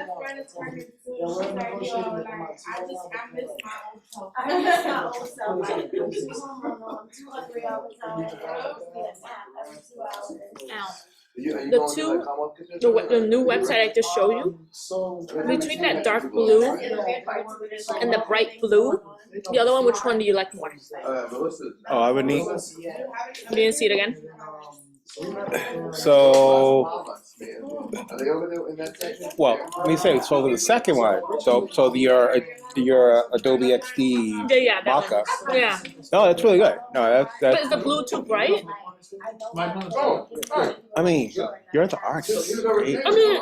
I miss my old self. Like, 2 or 3 hours out. Every 2 hours. Ow. Are you The going to, two- like, Commonwealth Kitchen? The new website I just showed you, So between that dark blue and the bright blue, the other one, which one do you like more? Melissa. Oh, I would need. You didn't see it again? So, Are they over there in that section? well, let me say. So the second one. So your Adobe XD Yeah, that mockup. one. Yeah. No, that's really good. No, But is the blue too bright? I mean, you're into art. Great. I mean,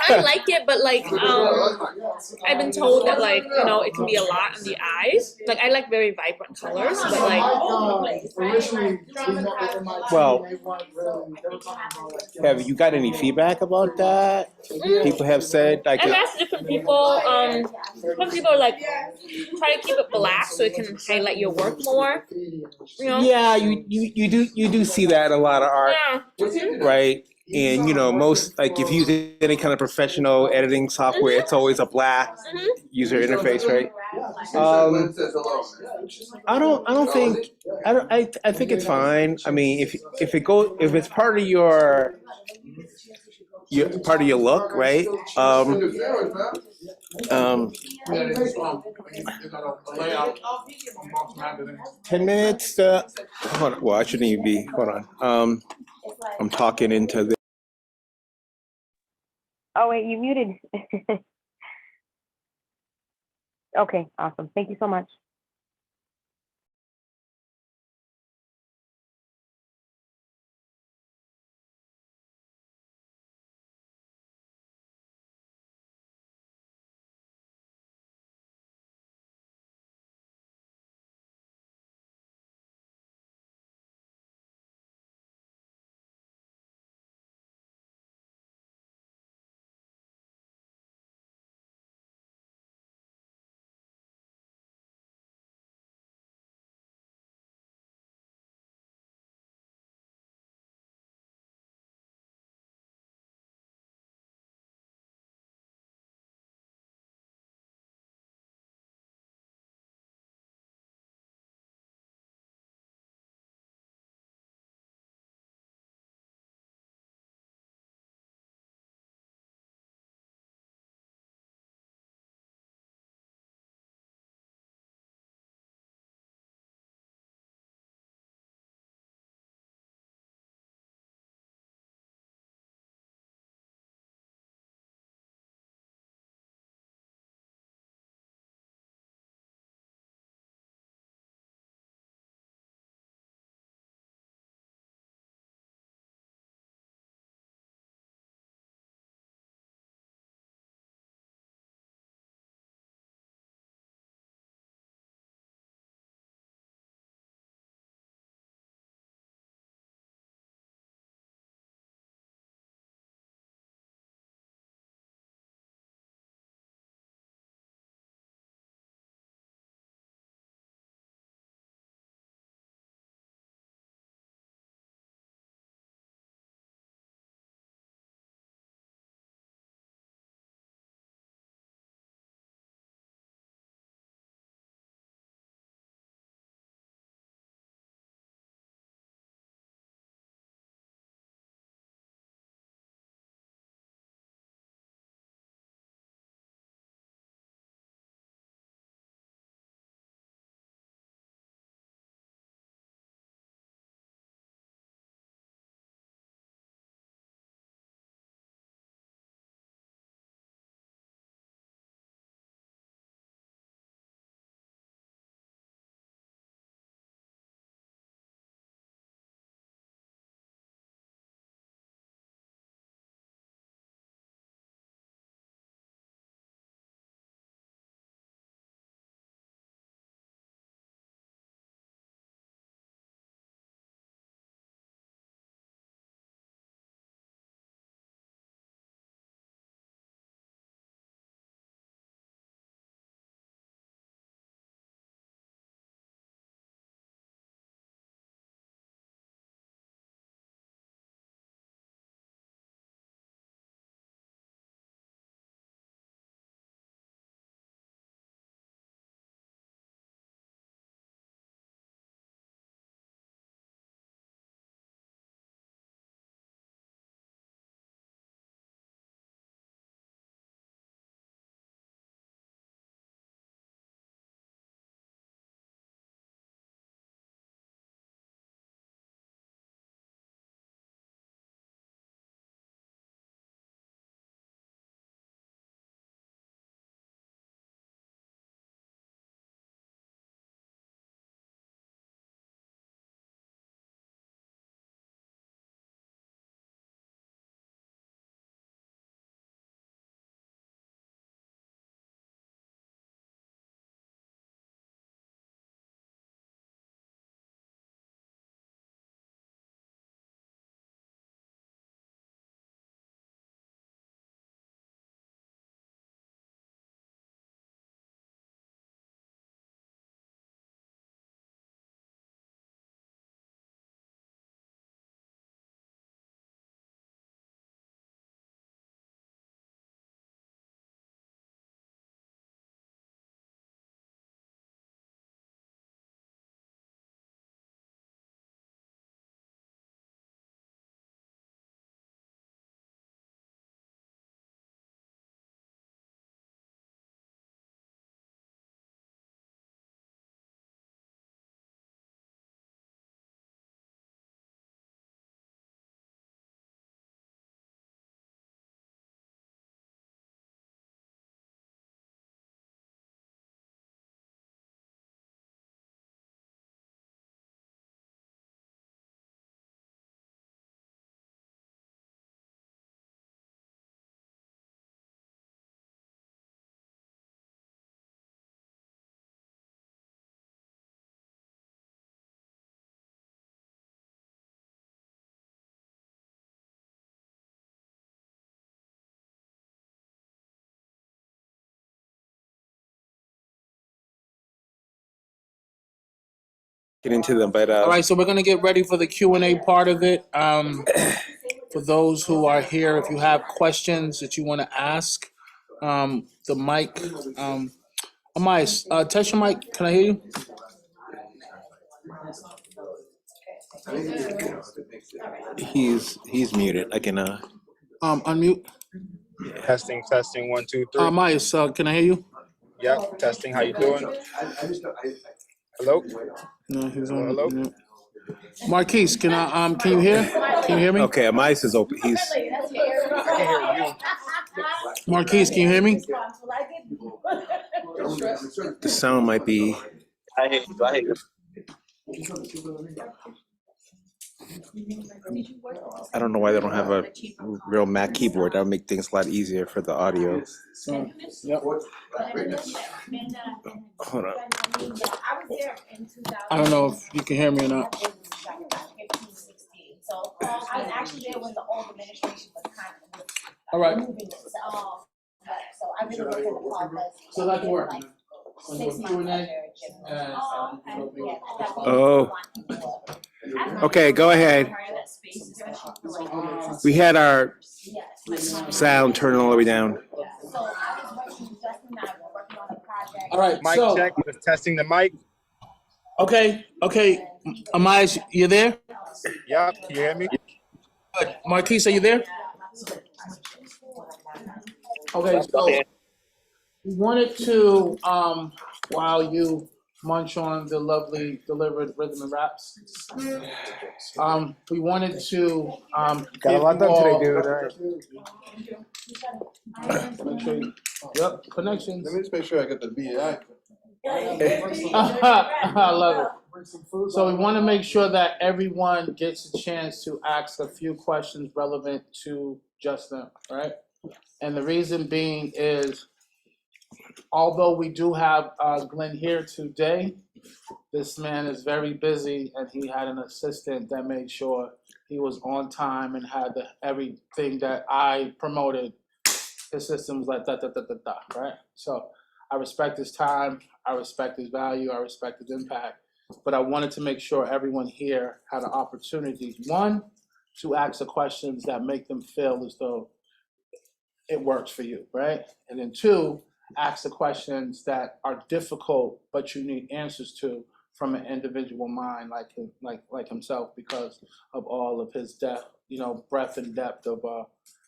I like it, but like, I've been told that like, it can be a lot on the eyes. Like, I like very vibrant colors, but like, originally we met with MIT. Well, They weren't really. They were talking about like. Have you got any feedback about that? People have said like. I've asked different people. Some people are like, try to keep it black so it can highlight your work more. Yeah, you do see that in a lot of art, Yeah. right? And most like if you use any kind of professional editing software, it's always a black user interface, right? I think it's fine. I mean, if it's part of your look, right? 10 minutes. Hold on. Well, I shouldn't even be. Hold on. I'm talking into the. Oh, wait, you muted. Okay, awesome. Thank you so much. get into them. But all right, so we're gonna get ready for the Q&A part of it. For those who are here, if you have questions that you want to ask, the mic, Amais, test your mic. Can I hear you? he's muted. I can Unmute. Testing, 1, 2, 3. Amais, can I hear you? Yep, testing. How you doing? Hello? No, he's on. Hello? No. Marquise, can you hear? Can you hear me? Okay, Amais is open. I can hear you. Marquise, can you hear me? The sound might be. I hear you. I hear you. I don't know why they don't have a real Mac keyboard. That would make things a lot easier for the audio. Yep. Hold on. I don't know if you can hear me or not. So I was actually there when the old administration was kind of All right. moving it. So I really looked at the process. So that's work. Like 6 months Q&A. later. Oh. Okay, go ahead. We had our sound turned all the way down. All right. Mic So, check. Just testing the mic. okay. Amais, you there? Yep. Can you hear me? Good. Marquise, are you there? Okay, so we wanted to, while you munch on the lovely delivered rhythm and raps, we wanted to Got a lot done today, dude. All right. make sure yep, connections. Let me just make sure I get the VI. I love it. So we want to make sure that everyone gets a chance to ask a few questions relevant to just them, right? And the reason being is, although we do have Glenn here today, this man is very busy, and he had an assistant that made sure he was on time and had everything that I promoted. His system was like right? So I respect his time, I respect his value, I respect his impact, but I wanted to make sure everyone here had an opportunity, one, to ask the questions that make them feel as though it works for you, right? And then two, ask the questions that are difficult, but you need answers to from an individual mind like himself, because of all of his breadth and depth of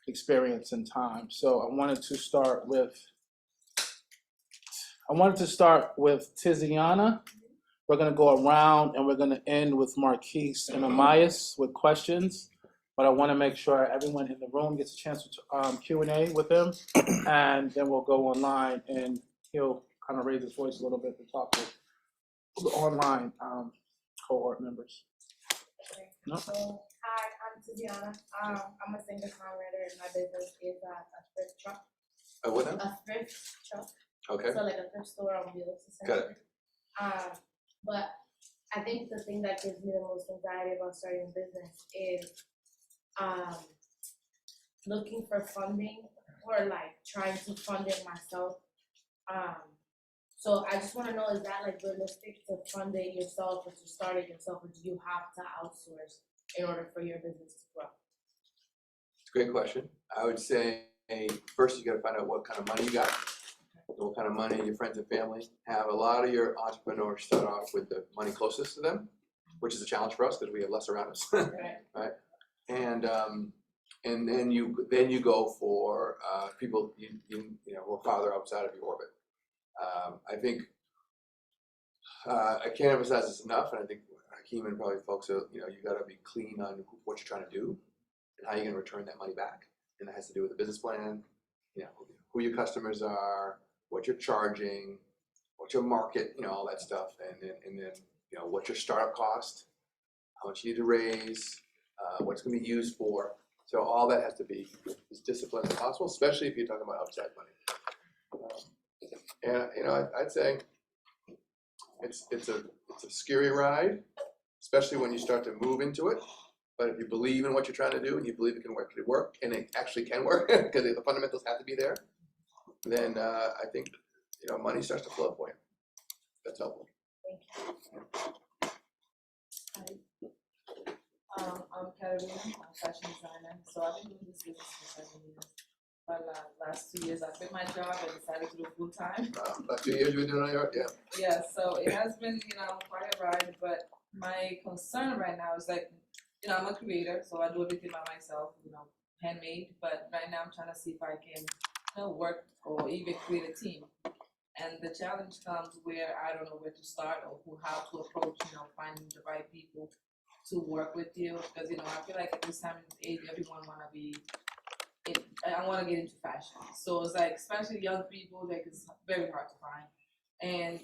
experience and time. So I wanted to start with Tiziana. We're gonna go around and we're gonna end with Marquise and Amais with questions. But I want to make sure everyone in the room gets a chance to Q&A with him, and then we'll go online and he'll kind of raise his voice a little bit to talk with the online cohort members. No? So, hi, I'm Tiziana. I'm a singer-songwriter, and my business is a thrift truck. What now? A thrift truck. Okay. So like a thrift store on wheels, essentially. Got it. But I think the thing that gives me the most anxiety about starting a business is looking for funding or like trying to fund it myself. So I just want to know, is that like realistic to fund it yourself or to start it yourself, or do you have to outsource in order for your business to grow? It's a great question. I would say first you got to find out what kind of money you got, what kind of money your friends and family have. A lot of your entrepreneurs start off with the money closest to them, which is a challenge for us because we have less around us, right? And then you go for people you know who are farther outside of your orbit. I think I can't emphasize this enough, and I think Hakeem and probably folks are, you got to be clean on what you're trying to do and how you're going to return that money back. And that has to do with the business plan, who your customers are, what you're charging, what's your market, all that stuff, and then what's your startup cost, how much you need to raise. What's going to be used for. So all that has to be as disciplined as possible, especially if you're talking about outside money. And I'd say it's a scary ride, especially when you start to move into it. But if you believe in what you're trying to do and you believe it can work, and it actually can work because the fundamentals have to be there, then I think money starts to flow for you. That's helpful. Thank you. I'm Carolina, I'm a fashion designer, so I've been doing this business for 7 years. But last 2 years I quit my job and decided to do full time. Last 2 years you been doing your, yeah. Yeah, so it has been, quite a ride, but my concern right now is like, I'm a creator, so I do everything by myself, handmade, but right now I'm trying to see if I can, work or even create a team. And the challenge comes where I don't know where to start or how to approach, finding the right people to work with you. Because, I feel like at this time and age, everyone want to be, I want to get into fashion. So it's like, especially young people, like it's very hard to find. And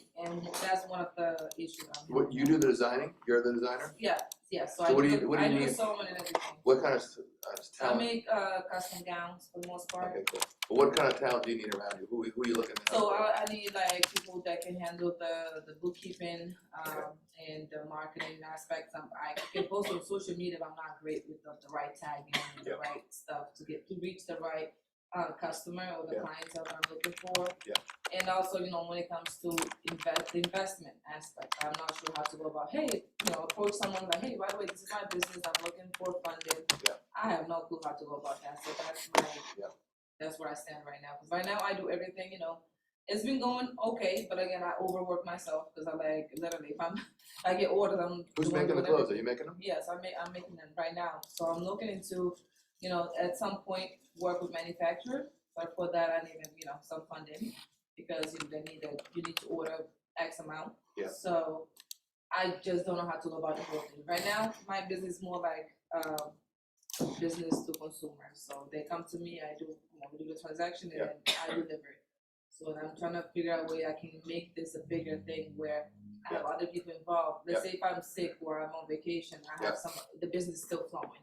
that's one of the issues. What, you do the designing? You're the designer? Yeah. So So I what do do you need? sewing and everything. What kind of I talent? make custom gowns for the most part. Okay, cool. But what kind of talent do you need around you? Who are you looking at? So I need like people that can handle the bookkeeping and the marketing aspects. I can post on social media, but I'm not great with the right tagging and the right stuff to reach the right customer or the clientele that I'm looking for. And also, when it comes to the investment aspect, I'm not sure how to go about, approach someone like, hey, by the way, this is my business, I'm looking for funding. I have no clue how to go about that. So that's where I stand right now. Because right now I do everything, it's been going okay, but again, I overwork myself because I literally, if I get orders, I'm Who's making the clothes? Are you making them? Yes, I'm making them right now. So I'm looking into, at some point work with manufacturers, but for that I need, some funding because you need to order X amount. So I just don't know how to go about the whole thing. Right now, my business is more like business to consumer. So they come to me, I do, we do the transaction and then I deliver it. So I'm trying to figure out a way I can make this a bigger thing where I have other people involved. Let's say if I'm sick or I'm on vacation, I have the business still flowing.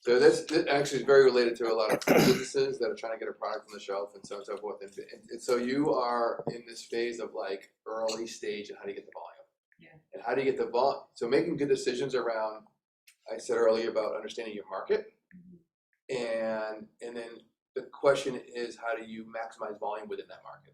So this actually is very related to a lot of businesses that are trying to get a product on the shelf and so on and so forth. And so you are in this phase of like early stage and how do you get the volume? And how do you get the volume? So making good decisions around, I said earlier about understanding your market. And then the question is how do you maximize volume within that market?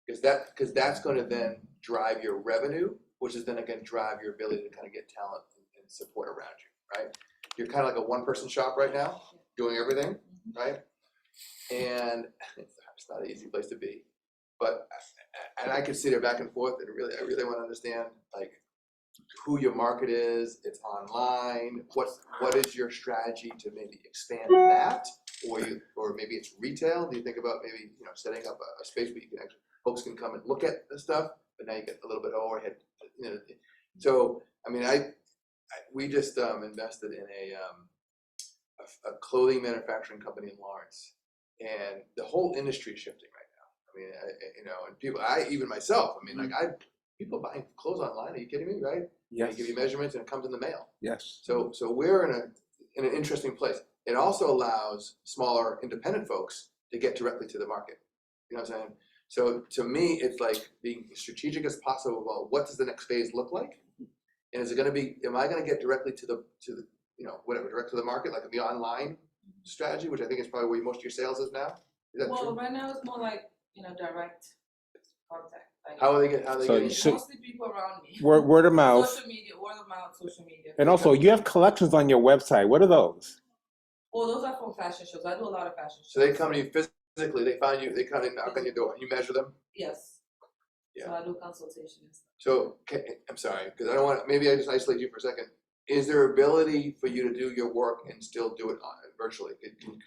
Because that's going to then drive your revenue, which is then again drive your ability to kind of get talent and support around you, right? You're kind of like a one-person shop right now, doing everything, right? And it's not an easy place to be, but and I could sit there back and forth, and I really want to understand like who your market is. It's online. What is your strategy to maybe expand that, or maybe it's retail? Do you think about maybe setting up a space where you can actually folks can come and look at the stuff, but now you get a little bit of overhead, So I mean, we just invested in a clothing manufacturing company in Lawrence, and the whole industry is shifting right now. I mean, and people, even myself. I mean, people buying clothes online. Are you kidding me? Right? Yes. They give you measurements and it comes in the mail. Yes. So we're in an interesting place. It also allows smaller independent folks to get directly to the market. You know what I'm saying? So to me, it's like being as strategic as possible about what does the next phase look like. And is it going to be? Am I going to get directly to the direct to the market, like the online strategy, which I think is probably where most of your sales is now? Is that true? Right now it's more like direct contact. Like, how they get? Mostly people around me. Word of mouth. Social media. And also, you have collections on your website. What are those? Well, those are from fashion shows. I do a lot of fashion shows. So they come to you physically. They find you. They come and knock on your door. You measure them. Yes. Yeah. So I do consultations. So I'm sorry, because I don't want. Maybe I just isolate you for a second. Is there ability for you to do your work and still do it virtually?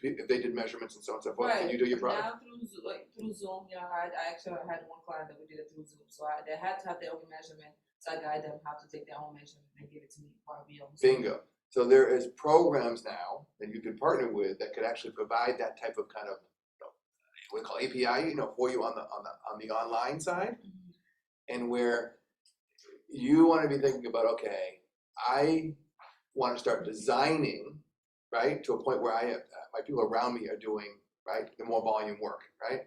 If they did measurements and so on and so forth, can you do your product? Now through Zoom, I actually had one client that we did it through Zoom. So they had to have their own measurement. So I guide them how to take their own measurement and give it to me while we on Zoom. Bingo. So there is programs now that you could partner with that could actually provide that type of kind of what we call API, for you on the online side, and where you want to be thinking about, okay, I want to start designing, right, to a point where I have my people around me are doing, right, the more volume work, right,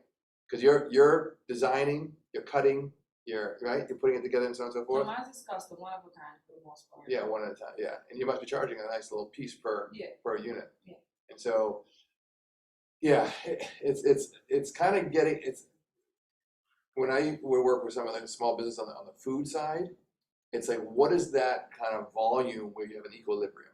because you're designing, you're cutting, you're putting it together and so on and so forth. So mine is custom, one of a kind for the most part. Yeah, one at a time. Yeah, and you must be charging a nice little piece per unit. Yeah. And so, yeah, it's kind of getting when I would work with some of the small business on the food side, It's like, what is that kind of volume where you have an equilibrium,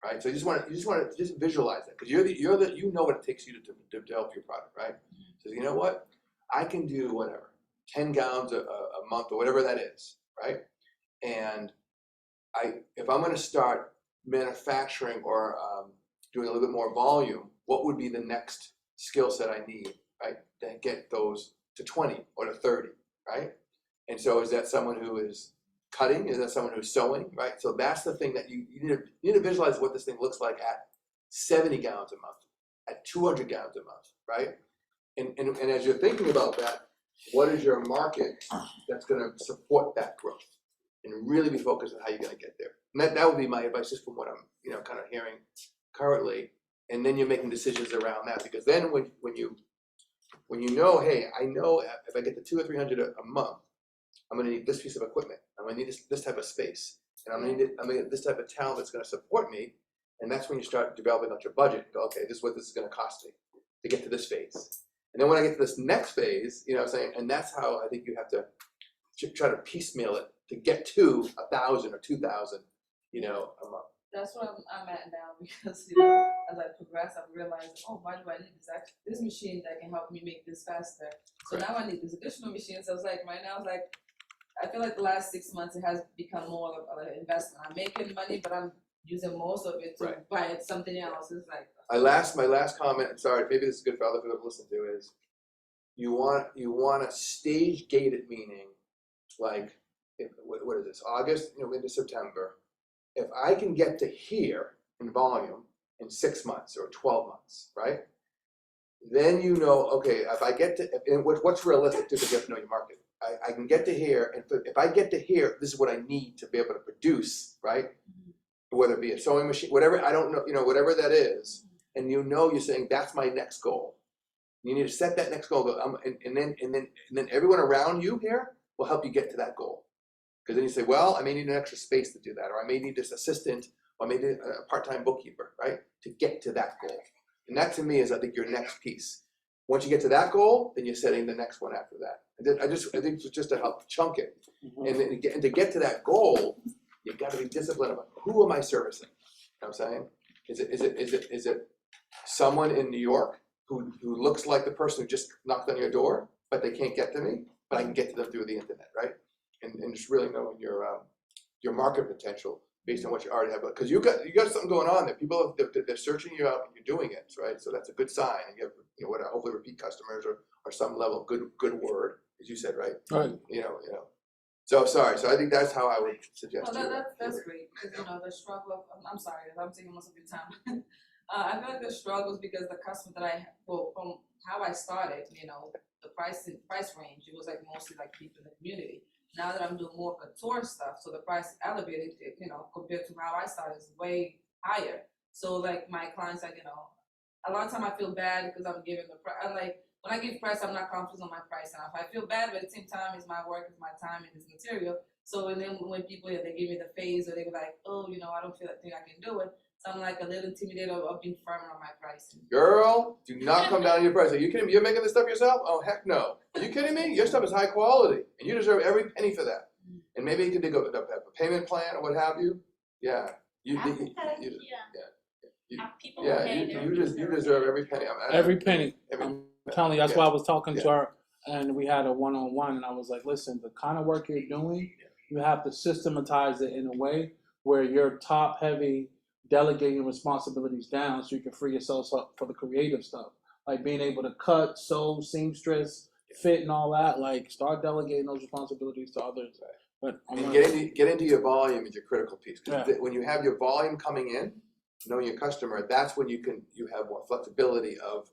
right? So you just want to visualize that, because you know what it takes you to develop your product, right? So you know what, I can do whatever, 10 gallons a month or whatever that is, right? And if I'm going to start manufacturing or doing a little bit more volume, what would be the next skill set I need, right, to get those to 20 or to 30, right? And so is that someone who is cutting? Is that someone who's sewing, right? So that's the thing that you need to visualize what this thing looks like at 70 gallons a month, at 200 gallons a month, right? And as you're thinking about that, what is your market that's going to support that growth? And really be focused on how you're going to get there. And that would be my advice, just from what I'm kind of hearing currently. And then you're making decisions around that, because then when you know, hey, I know if I get to 200 or 300 a month, I'm going to need this piece of equipment. I'm going to need this type of space, and I'm going to need this type of talent that's going to support me. And that's when you start developing out your budget. And go, okay, this is what this is going to cost me to get to this phase. And then when I get to this next phase, you know what I'm saying? And that's how I think you have to try to piecemeal it to get to 1,000 or 2,000, a month. That's where I'm at now, because as I progress, I've realized, oh, why do I need this machine that can help me make this faster? So now I need this additional machine. So it's like right now, I feel like the last 6 months it has become more of an investment. I'm making money, but I'm using most of it to buy something else. It's like my last comment. Sorry, maybe this is good for other people to listen to. Is you want to stage gate it, meaning like what is this, August, into September. If I can get to here in volume in 6 months or 12 months, right? Then okay, if I get to, and what's realistic too, because you have to know your market. I can get to here, and if I get to here, this is what I need to be able to produce, right? Whether it be a sewing machine, whatever, I don't know, whatever that is, and you're saying that's my next goal. You need to set that next goal, and then everyone around you here will help you get to that goal. Because then you say, well, I may need an extra space to do that, or I may need this assistant, or maybe a part-time bookkeeper, right, to get to that goal. And that to me is, I think, your next piece. Once you get to that goal, then you're setting the next one after that. I think it's just to help chunk it. And to get to that goal, you've got to be disciplined about who am I servicing? You know what I'm saying? Is it someone in New York who looks like the person who just knocked on your door, but they can't get to me, but I can get to them through the internet, right? And just really knowing your market potential based on what you already have, because you got something going on there. People they're searching you out and you're doing it, right? So that's a good sign. And you have hopefully repeat customers or some level of good word, as you said, right? Right. So sorry. So I think that's how I would suggest. That's great, because the struggle. I'm sorry, I'm taking most of your time. I feel like the struggle is because the customer that from how I started, the price range, it was like mostly like people in the community. Now that I'm doing more couture stuff, so the price elevated, compared to how I started, is way higher. So like my clients, a lot of time I feel bad because I'm giving the price. When I give price, I'm not confident on my price. Now, if I feel bad, but at the same time, it's my work, it's my time, and it's material. So and then when people they give me the phase, or they were like, oh, I don't think I can do it. So I'm like a little intimidated of being firm on my pricing. Girl, do not come down on your price. Are you kidding me? You're making this stuff yourself? Oh, heck no. Are you kidding me? Your stuff is high quality, and you deserve every penny for that. And maybe you could go with a payment plan or what have you. Yeah. You deserve every penny. Every penny. I'm telling you, that's why I was talking to her, and we had a one-on-one, and I was like, listen, the kind of work you're doing, you have to systematize it in a way where you're top-heavy, delegating responsibilities down so you can free yourself up for the creative stuff. Like being able to cut, sew, seamstress, fit, and all that. Like, start delegating those responsibilities to others. But get into your volume is your critical piece. Because when you have your volume coming in, knowing your customer, that's when you have more flexibility of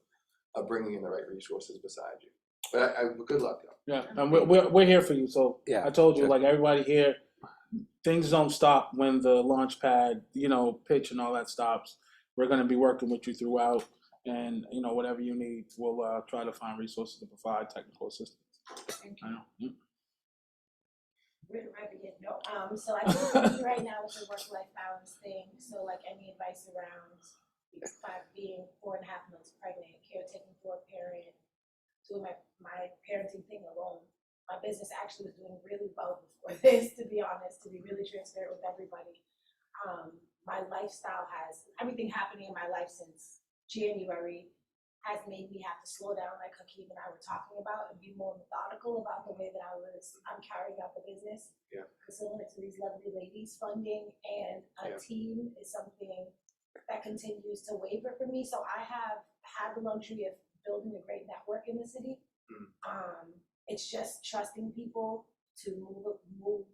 bringing in the right resources beside you. But good luck, though. Yeah, and we're here for you. So I told you, like everybody here, things don't stop when the Launchpad, pitch and all that stops. We're going to be working with you throughout, and whatever you need, we'll try to find resources to provide technical assistance. Thank you. So I think for me right now it's a work-life balance thing. So like any advice around being 4.5 months pregnant, caretaking for a parent, doing my parenting thing alone, my business actually was doing really well before this, to be honest, to be really transparent with everybody. My lifestyle everything happening in my life since January has made me have to slow down, like Hakeem and I were talking about, and be more methodical about the way that I'm carrying out the business. Yeah. Similar to these lovely ladies, funding and a team is something that continues to waver for me. So I have had the luxury of building a great network in the city. It's just trusting people to move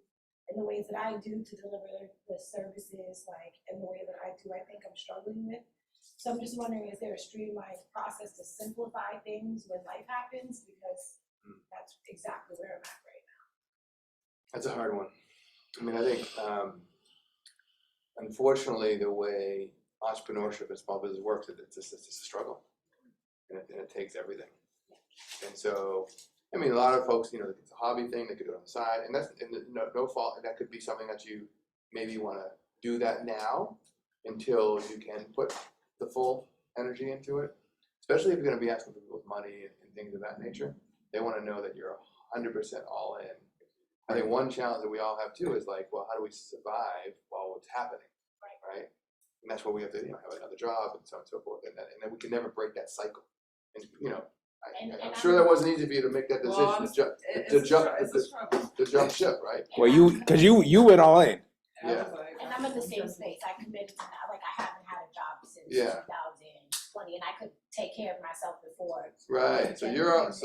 in the ways that I do to deliver the services, like in the way that I do, I think I'm struggling with. So I'm just wondering, is there a streamlined process to simplify things when life happens? Because that's exactly where I'm at right now. That's a hard one. I mean, I think, unfortunately, the way entrepreneurship and small business works, it's a struggle, and it takes everything. And so, I mean, a lot of folks, it's a hobby thing, they could do it on the side, and that's no fault, and that could be something that you maybe want to do that now until you can put the full energy into it, especially if you're going to be asking for people's money and things of that nature. They want to know that you're 100% all in. I think one challenge that we all have too is like, well, how do we survive while it's happening, right? And that's what we have to, have another job and so on and so forth, and then we can never break that cycle. And I'm sure that wasn't easy for you to make that decision to jump ship, right? Well, because you went all in. Yeah. And I'm in the same space. I committed to that. Like I haven't had a job since 2020, and I could take care of myself before. Right. So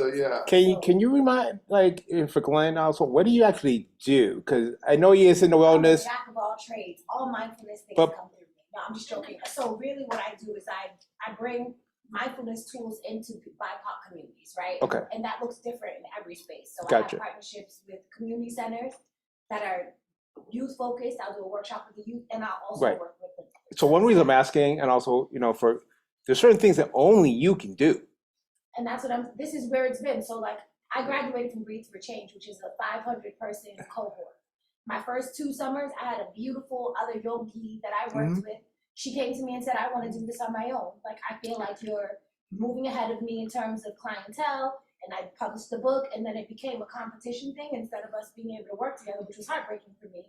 yeah. Can you remind, like, for Glenn also, what do you actually do? Because I know you're in the wellness. I'm a jack of all trades. All mindfulness things come through me. No, I'm just joking. So really, what I do is I bring mindfulness tools into BIPOC communities, right? Okay. And that looks different in every space. So Gotcha. I have partnerships with community centers that are youth focused. I'll do a workshop with the youth, and I'll also work with them. So one reason I'm asking, and also, there's certain things that only you can do. And that's what this is where it's been. So like, I graduated from Breathe for Change, which is a 500-person cohort. My first 2 summers, I had a beautiful other yogi that I worked with. She came to me and said, I want to do this on my own. Like, I feel like you're moving ahead of me in terms of clientele. And I published the book, and then it became a competition thing instead of us being able to work together, which was heartbreaking for me.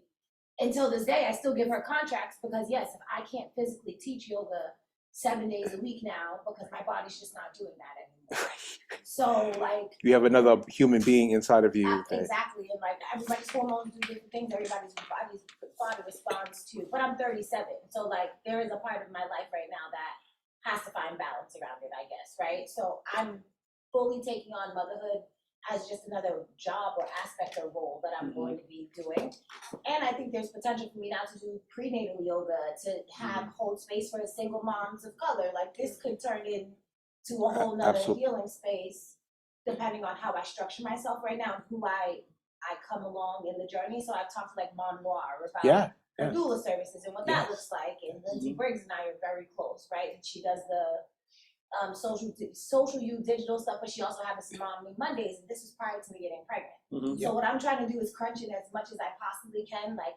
Until this day, I still give her contracts because, yes, if I can't physically teach yoga 7 days a week now because my body's just not doing that anymore. So, like, You have another human being inside of you. exactly, and like everybody's hormones do different things. Everybody's body responds to. But I'm 37, so like there is a part of my life right now that has to find balance around it, I guess, right? So I'm fully taking on motherhood as just another job or aspect or role that I'm going to be doing. And I think there's potential for me now to do prenatal yoga, to hold space for single moms of color. Like this could turn into a whole nother healing space, depending on how I structure myself right now and who I come along in the journey. So I've talked to like Mom Noir about the doula services and what that looks like. And Lindsay Briggs and I are very close, right? And she does the social youth digital stuff, but she also has Mom Mondays, and this was prior to me getting pregnant. So what I'm trying to do is crunch in as much as I possibly can, like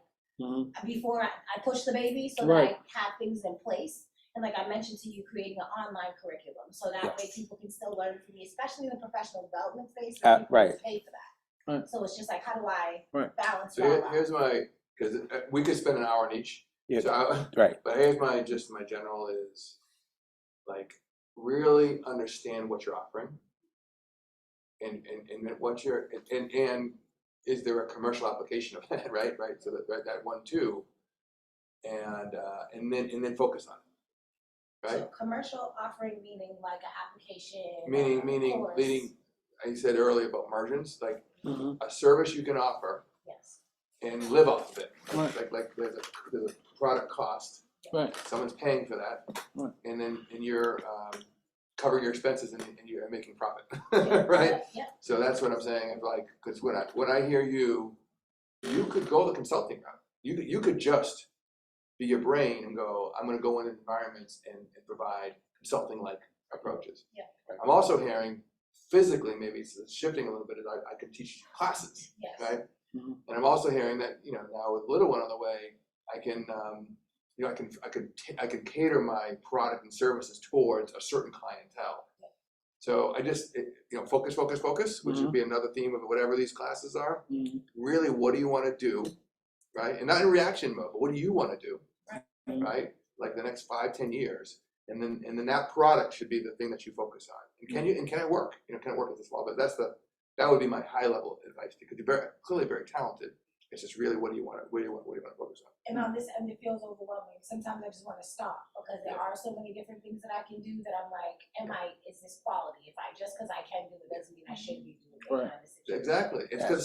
before I push the baby, so that I have things in place. And like I mentioned to you, creating an online curriculum, so that way people can still learn from me, especially in the professional development space. People pay for that. So it's just like, how do I balance that? Here's because we could spend an hour on each. But here's my general is like, really understand what you're offering and what you're and is there a commercial application of that, right? So that one too, and then focus on it, right? So commercial offering meaning like an application, meaning I said earlier about margins, like a service you can offer and live off of it, like there's a product cost. Someone's paying for that, and then you're covering your expenses and you're making profit, right? So that's what I'm saying. Like, because when I hear you could go the consulting route. You could just be your brain and go, I'm going to go in environments and provide consulting like approaches. I'm also hearing physically, maybe it's shifting a little bit. I could teach classes, right? And I'm also hearing that now with little one on the way, I can. I could cater my product and services towards a certain clientele. So I just, focus, focus, focus, which would be another theme of whatever these classes are. Really, what do you want to do, right? And not in reaction mode, but what do you want to do, right? Like the next 5, 10 years. And then that product should be the thing that you focus on. And can it work? Can it work as a small business? That would be my high level advice, because you're clearly very talented. It's just really what do you want to focus on? And on this end, it feels overwhelming. Sometimes I just want to stop because there are so many different things that I can do that I'm like, is this quality? Because I can do it doesn't mean I should be doing it. Right. Kind of situation. Exactly. It's got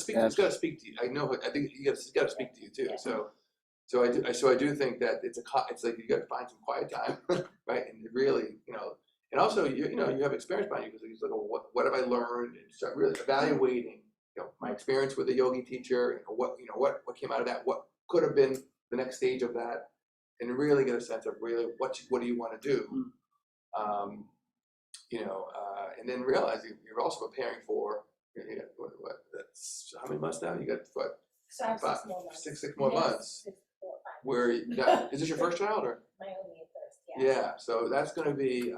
to speak to you. I know. I think it's got to speak to you too. So I do think that it's like you got to find some quiet time, right? And really, and also you have experience behind you, because you look at what have I learned, and start really evaluating, my experience with a yogi teacher, what came out of that, what could have been the next stage of that, and really get a sense of really what do you want to do, and then realize you're also preparing for that's how many months now? You got what? So I have 6 more months. Six more months. 6, 4, 5. Where is this your first child or? My only first, Yeah, so that's going to be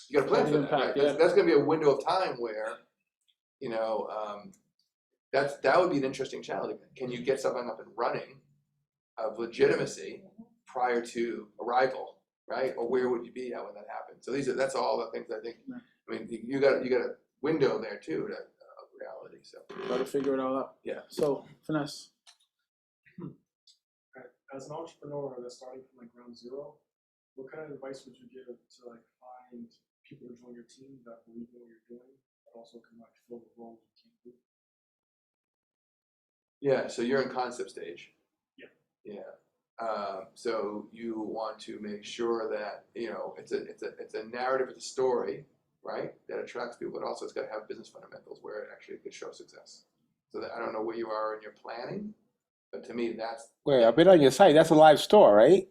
you got to plan for that. Right? Yeah. That's going to be a window of time where that would be an interesting challenge. Can you get something up and running of legitimacy prior to arrival, right? Or where would you be at when that happens? So that's all the things I think. I mean, you got a window there too of reality. So got to figure it all out. Yeah. So finesse. As an entrepreneur that's starting from like ground zero, what kind of advice would you give to like find people to join your team that believe in what you're doing, but also can like fill the roles you can't do? Yeah, so you're in concept stage. Yeah. Yeah. So you want to make sure that it's a narrative, it's a story, right? That attracts people, but also it's got to have business fundamentals where it actually could show success. So that I don't know where you are in your planning, but to me that's. Wait, I've been on your site. That's a live store, right?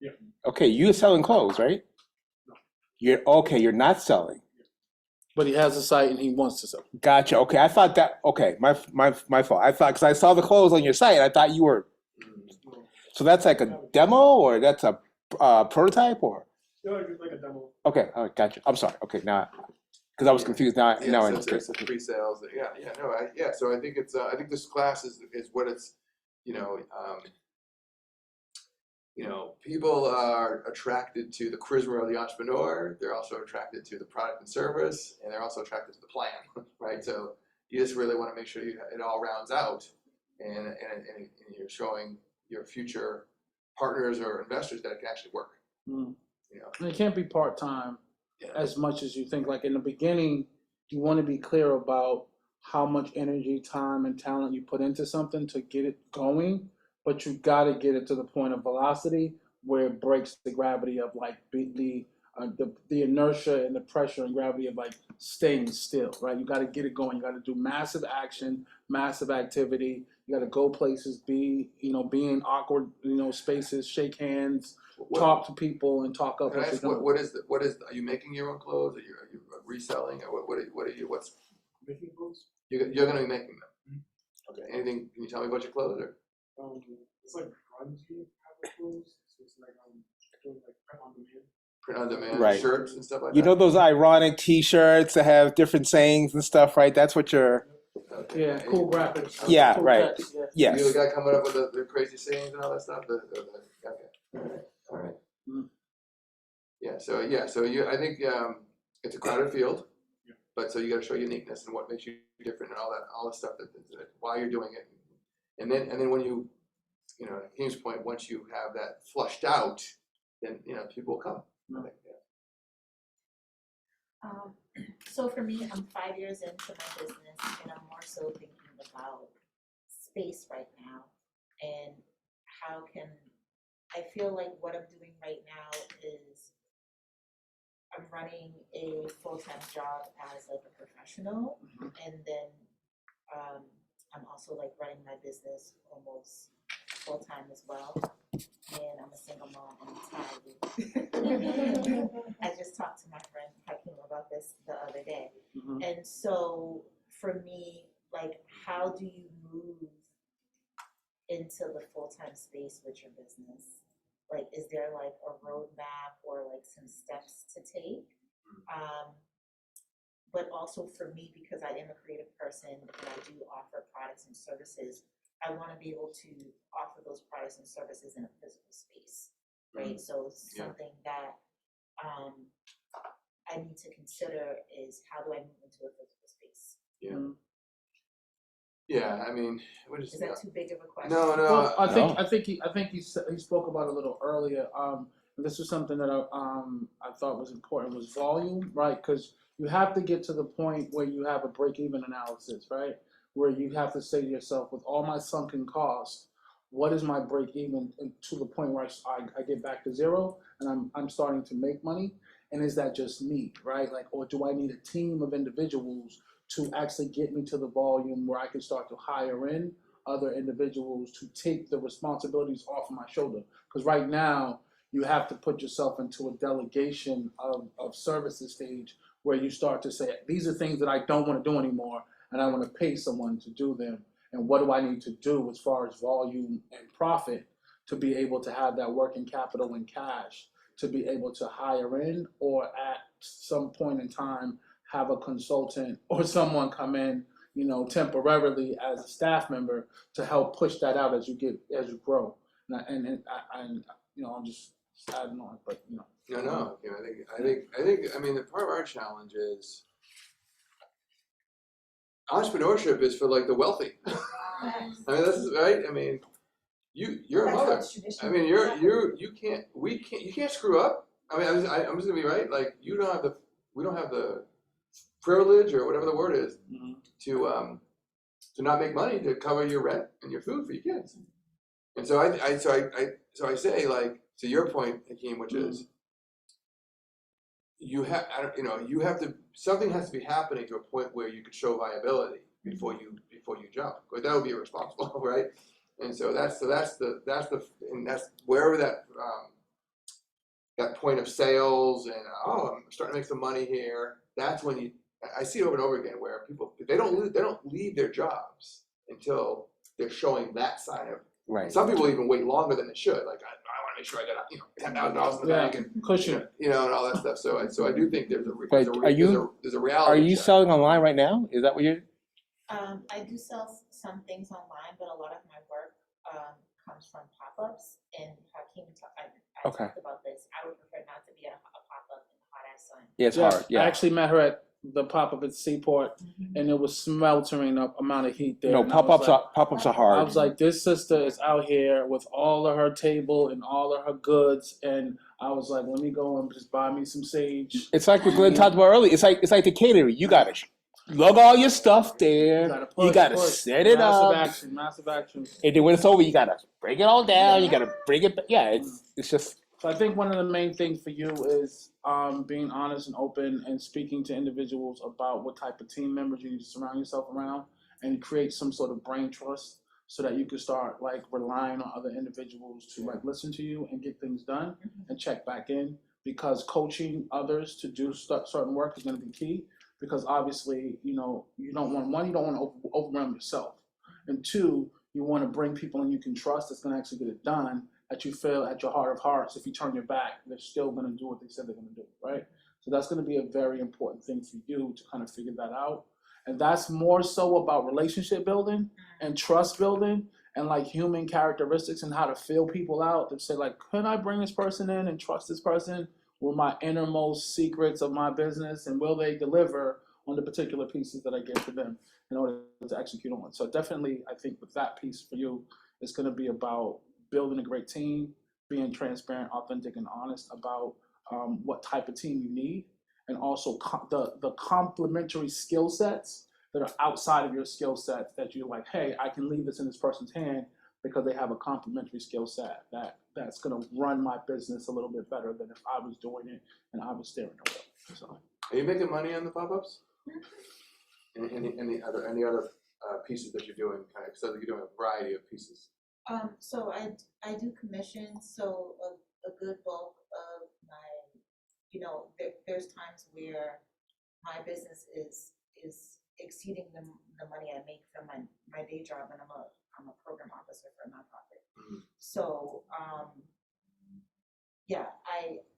Yeah. Okay, you're selling clothes, right? No. You're not selling. But he has a site and he wants to sell. Gotcha. Okay, I thought that. Okay, my fault. I thought, because I saw the clothes on your site, I thought you were. So that's like a demo, or that's a prototype, or? Yeah, like a demo. Okay, all right, gotcha. I'm sorry. Okay, now, because I was confused. Now I So understand. it's pre-sales. So I think I think this class is what it's. People are attracted to the charisma of the entrepreneur. They're also attracted to the product and service, and they're also attracted to the plan, right? So you just really want to make sure it all rounds out, and you're showing your future partners or investors that it can actually work. And it can't be part-time as much as you think. Like in the beginning, you want to be clear about how much energy, time, and talent you put into something to get it going. But you got to get it to the point of velocity where it breaks the gravity of like the inertia and the pressure and gravity of like staying still, right? You got to get it going. You got to do massive action, massive activity. You got to go places, be in awkward, spaces, shake hands, talk to people, and talk up. Can I ask what is are you making your own clothes? Are you reselling, or what are you? What's making clothes? You're going to be making them. Okay. Anything? Can you tell me about your clothes or? It's like grungy type of clothes. So it's like doing like print on demand. Print on demand, Right. Shirts and stuff like that. You know those ironic T-shirts that have different sayings and stuff, right? That's what you're. Okay. Yeah, cool graphics. Yeah, cool right. text, Yes. You the guy coming up with the crazy sayings and all that stuff. Okay. All right. Yeah. So I think it's a crowded field, but so you got to show uniqueness and what makes you different and all the stuff that why you're doing it, and then when you King's point, once you have that flushed out, then people will come. I think, So for me, I'm 5 years into my business, and I'm more so thinking about space right now, and how can I feel like what I'm doing right now is I'm running a full-time job as like a professional, and then I'm also like running my business almost full-time as well. And I'm a single mom and I'm tired. I just talked to my friend Hakeem about this the other day. And so for me, like, how do you move into the full-time space with your business? Like, is there like a roadmap or like some steps to take? but also for me, because I am a creative person and I do offer products and services, I want to be able to offer those products and services in a physical space, right? So something that I need to consider is how do I move into a physical space? Yeah, I mean, is that too big of a question? No. Well, I think he spoke about it a little earlier. This was something that I thought was important was volume, right? Because you have to get to the point where you have a break-even analysis, right? Where you have to say to yourself, with all my sunken costs, what is my break-even to the point where I get back to zero and I'm starting to make money? And is that just me, right? Like, or do I need a team of individuals to actually get me to the volume where I can start to hire in other individuals to take the responsibilities off of my shoulder? Because right now, you have to put yourself into a delegation of services stage where you start to say, these are things that I don't want to do anymore, and I want to pay someone to do them. And what do I need to do as far as volume and profit to be able to have that working capital and cash to be able to hire in, or at some point in time have a consultant or someone come in, temporarily as a staff member to help push that out as you grow. And I'm just adding on, but No. I think. I mean, the part of our challenge is entrepreneurship is for like the wealthy. I mean, this is right. I mean, you're a mother. I mean, you can't screw up. I mean, I'm just gonna be right. Like, we don't have the privilege or whatever the word is to not make money to cover your rent and your food for your kids. And so I say, like, to your point, Hakeem, which is you have to, something has to be happening to a point where you could show viability before you jump. But that would be irresponsible, right? And so that's wherever that point of sales and I'm starting to make some money here. That's when I see it over and over again where people they don't leave their jobs until they're showing that sign of. Right. Some people even wait longer than they should. Like, I want to make sure I got $10,000 in the bank and cushion, and all that stuff. So I do think there's a reality. Are you check. selling online right now? Is that what you're? I do sell some things online, but a lot of my work comes from pop-ups. And Hakeem, I talked about this. I would prefer not to be at a pop-up in the hot ass sun. Yeah, it's hard. Yeah. I actually met her at the pop-up at Seaport, and it was sweltering up amount of heat there. No, pop-ups are hard. I was like, this sister is out here with all of her table and all of her goods, and I was like, let me go and just buy me some sage. It's like what Glenn talked about earlier. It's like the catering. You gotta lug all your stuff there. You gotta set it up. Massive action. And then when it's over, you gotta break it all down. You gotta bring it back. Yeah, it's just. So I think one of the main things for you is being honest and open and speaking to individuals about what type of team members you need to surround yourself around and create some sort of brain trust so that you can start like relying on other individuals to like listen to you and get things done and check back in, because coaching others to do certain work is going to be key, because obviously, you don't want to overwhelm yourself, and two, you want to bring people in you can trust that's going to actually get it done, that you feel at your heart of hearts, if you turn your back, they're still going to do what they said they're going to do, right? So that's going to be a very important thing for you to kind of figure that out. And that's more so about relationship building and trust building and like human characteristics and how to feel people out, to say like, can I bring this person in and trust this person with my innermost secrets of my business, and will they deliver on the particular pieces that I give to them in order to execute on it? So definitely, I think with that piece for you, it's going to be about building a great team, being transparent, authentic, and honest about what type of team you need, and also the complementary skill sets that are outside of your skill sets that you're like, hey, I can leave this in this person's hand because they have a complementary skill set that's going to run my business a little bit better than if I was doing it and I was steering the wheel. So, are you making money on the pop-ups? Any other pieces that you're doing? Kind of, so you're doing a variety of pieces. So I do commissions. So a good bulk of my, there's times where my business is exceeding the money I make from my day job, and I'm a program officer for a nonprofit. So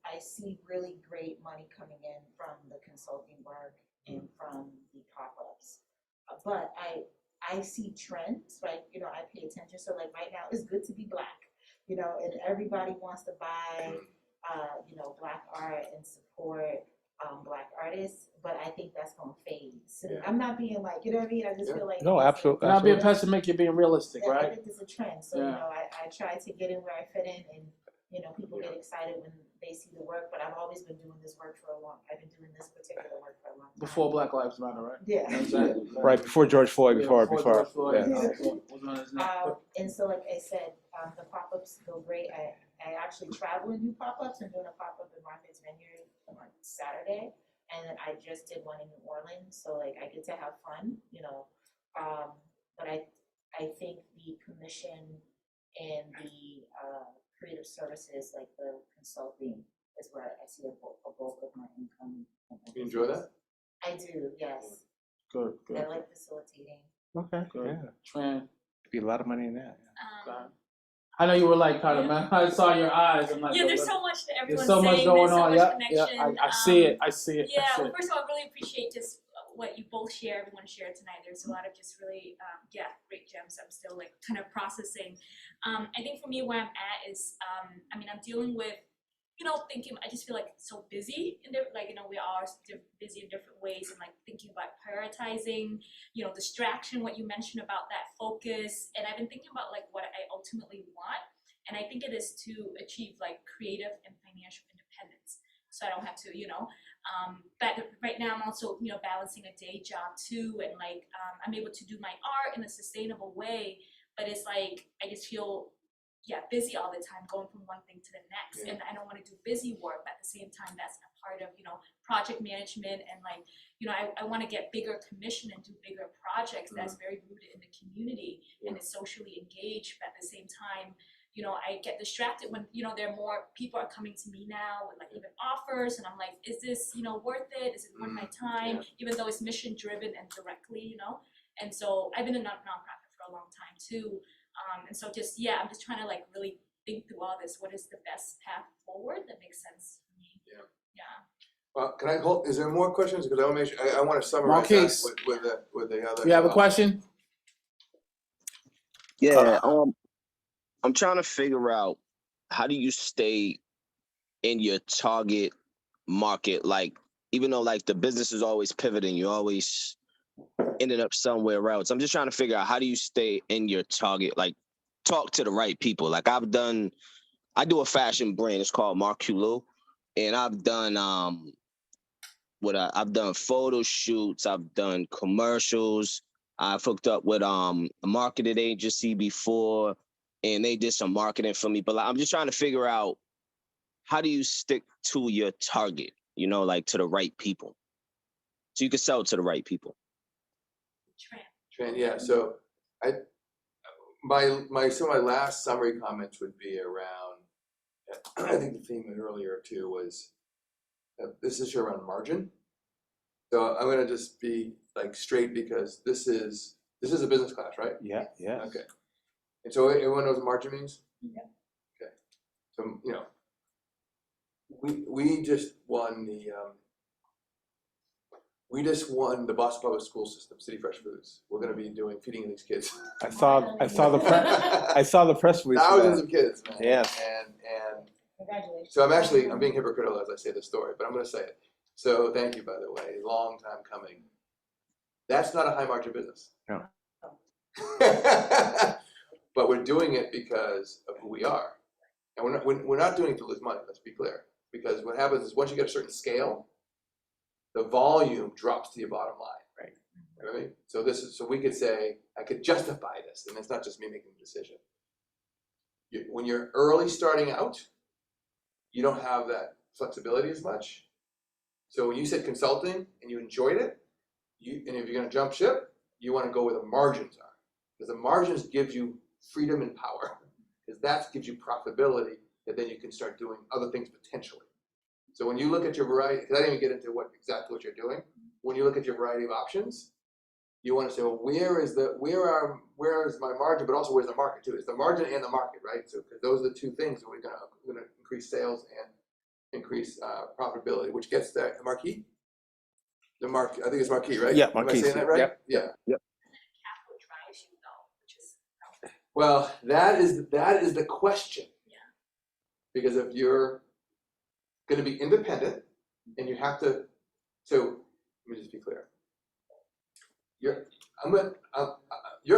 I see really great money coming in from the consulting work and from but I see trends, right? You know, I pay attention. So like right now, it's good to be Black, you know, and everybody wants to buy, you know, Black art and support Black artists, but I think that's gonna fade. So I'm not being like, you know what I mean? I just feel like No, absolutely. Not being pessimistic, you're being realistic, I right? think it's a trend. So you know, I try to get in where I fit in, and you know, people get excited when they see the work. But I've always been doing this work for a long. I've been doing this particular work for a long time. Before Black Lives Matter, right? Yeah. Exactly. Right before George Floyd. Before. George Floyd. Yeah. And so, like I said, the pop-ups go great. I actually travel and do pop-ups. I'm doing a pop-up in Martha's Vineyard on Saturday, and then I just did one in New Orleans. So like I get to have fun, you know. But I think the commission and the creative services, like the consulting, is where I see a bulk of my income. You enjoy that? I do, yes. Good. I like facilitating. Okay. Good. Yeah. Be a lot of money in that. I know you were like kind of, man. I saw your eyes. I'm like, there's so much that everyone's there's so much saying. going There's so on. much Yeah, connection. I see it. I see it. Yeah, well, first of all, I really appreciate just what you both share, everyone shared tonight. There's a lot of just really, great gems I'm still like kind of processing. I think for me, where I'm at is, I mean, I'm dealing with, you know, thinking, I just feel like so busy in there, like, you know, we are busy in different ways, and like thinking about prioritizing, you know, distraction, what you mentioned about that focus. And I've been thinking about like what I ultimately want. And I think it is to achieve like creative and financial independence. So I don't have to, you know, but right now I'm also, you know, balancing a day job too. And like, I'm able to do my art in a sustainable way, but it's like, I just feel, busy all the time, going from one thing to the next. And I don't want to do busy work, but at the same time, that's a part of, you know, project management. And like, you know, I want to get bigger commission and do bigger projects that's very rooted in the community and is socially engaged. But at the same time, you know, I get distracted when, you know, there are more people are coming to me now with like even offers, and I'm like, is this, you know, worth it? Is it worth my time? Even though it's mission driven and directly, you know? And so I've been a nonprofit for a long time too. And so just, I'm just trying to like really think through all this. What is the best path forward that makes sense for me? Yeah. Well, can I hold, is there more questions? Because I want to make sure, I want to summarize that with the other. You have a question? Yeah, I'm trying to figure out, how do you stay in your target market? Like, even though like the business is always pivoting, you always ended up somewhere else. I'm just trying to figure out, how do you stay in your target? Like, talk to the right people. Like I do a fashion brand. It's called Marculou, and I've done I've done photo shoots. I've done commercials. I've hooked up with a marketing agency before, and they did some marketing for me. But like, I'm just trying to figure out, how do you stick to your target, you know, like to the right people, so you can sell to the right people? Yeah, so my last summary comments would be around, I think the theme earlier too was, this issue around margin. So I'm gonna just be like straight, because this is a business class, right? Yeah. Okay. And so everyone knows what margin means? Yeah. Okay. So, you know, we just won the Boston Public School System, City Fresh Foods. We're going to be feeding these kids. I saw the press release. Thousands of kids, man. Yes. And Congratulations. so I'm being hypocritical as I say this story, but I'm going to say it. So thank you, by the way. Long time coming. That's not a high margin business. No. But we're doing it because of who we are, and we're not doing it to lose money. Let's be clear. Because what happens is, once you get a certain scale, the volume drops to your bottom line. Right. You know what I mean? So we could say, I could justify this, and it's not just me making the decision. When you're early starting out, you don't have that flexibility as much. So when you said consulting and you enjoyed it, and if you're going to jump ship, you want to go where the margins are, because the margins gives you freedom and power, because that gives you profitability that then you can start doing other things potentially. So when you look at your variety, because I didn't even get into exactly what you're doing. When you look at your variety of options, you want to say, well, where is my margin, but also where's the market too? It's the margin and the market, right? So because those are the two things that we're going to increase sales and increase profitability, which gets that marquee. I think it's marquee, right? Yeah, marquee. Am I saying that right? Yep. Yeah. Well, that is the question. Yeah. Because if you're going to be independent and you have to, so let me just be clear. Your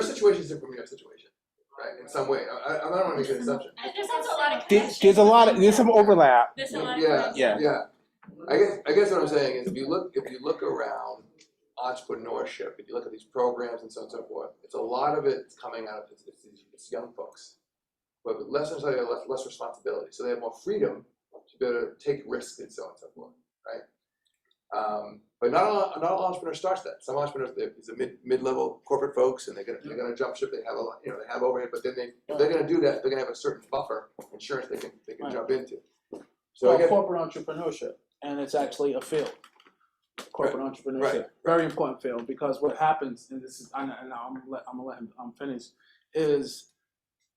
situation is different from your situation, right? In some way, I don't want to make an assumption. There's also a lot of connections. There's some overlap. There's a lot of Yeah. I guess what I'm saying is if you look around entrepreneurship, if you look at these programs and so on and so forth, it's a lot of it coming out of it's young folks, but less responsibility, so they have more freedom to be able to take risks and so on and so forth, right? But not all entrepreneurs starts that. Some entrepreneurs, it's a mid-level corporate folks, and they're gonna jump ship. They have they have overhead, but then if they're gonna do that, they're gonna have a certain buffer insurance they can jump into. So well, corporate entrepreneurship, and it's actually a field. Corporate entrepreneurship, very important field, because what happens, and this is, I'm gonna let him finish, is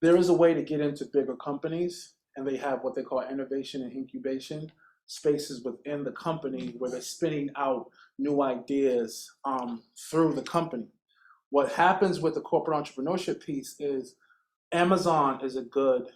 there is a way to get into bigger companies, and they have what they call innovation and incubation spaces within the company where they're spinning out new ideas through the company. What happens with the corporate entrepreneurship piece is Amazon is a good,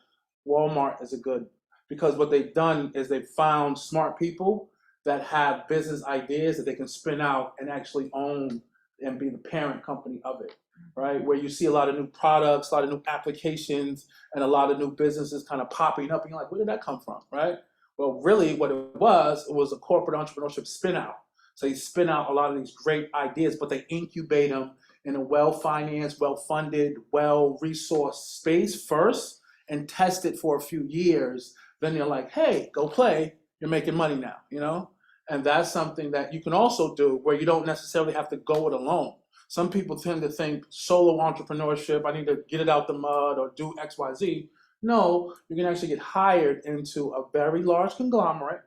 Walmart is a good, because what they've done is they've found smart people that have business ideas that they can spin out and actually own and be the parent company of it, right? Where you see a lot of new products, a lot of new applications, and a lot of new businesses kind of popping up, and you're like, where did that come from, right? Well, really what it was a corporate entrepreneurship spin out. So you spin out a lot of these great ideas, but they incubate them in a well-financed, well-funded, well-resourced space first and test it for a few years. Then you're like, hey, go play, you're making money now, you know? And that's something that you can also do where you don't necessarily have to go it alone. Some people tend to think solo entrepreneurship, I need to get it out the mud or do X, Y, Z. No, you can actually get hired into a very large conglomerate,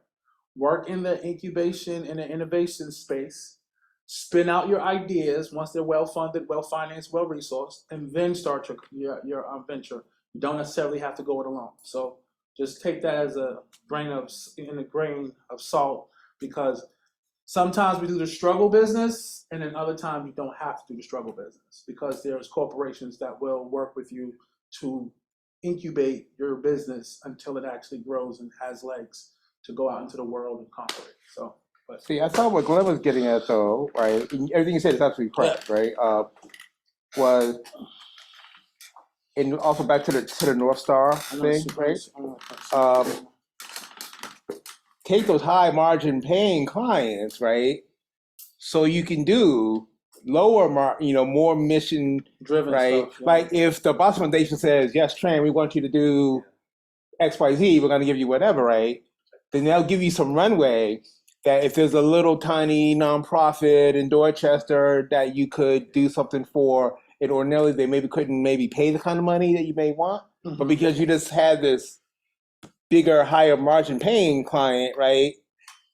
work in the incubation and the innovation space, spin out your ideas once they're well-funded, well-financed, well-resourced, and then start your venture. You don't necessarily have to go it alone. So just take that as a grain of salt, because sometimes we do the struggle business, and then other times you don't have to do the struggle business, because there's corporations that will work with you to incubate your business until it actually grows and has legs to go out into the world and conquer it. So, but see, I thought what Glenn was getting at, though, right? Everything you said is absolutely correct, right? Was and also back to the North Star thing, right? Take those high margin paying clients, right? So you can do lower more mission driven, right? Stuff, yeah. Like if the Boston Foundation says, yes, Tran, we want you to do XYZ, we're going to give you whatever, right? Then they'll give you some runway that if there's a little tiny nonprofit in Dorchester that you could do something for, and ordinarily they couldn't pay the kind of money that you may want, but because you just had this bigger, higher margin paying client, right,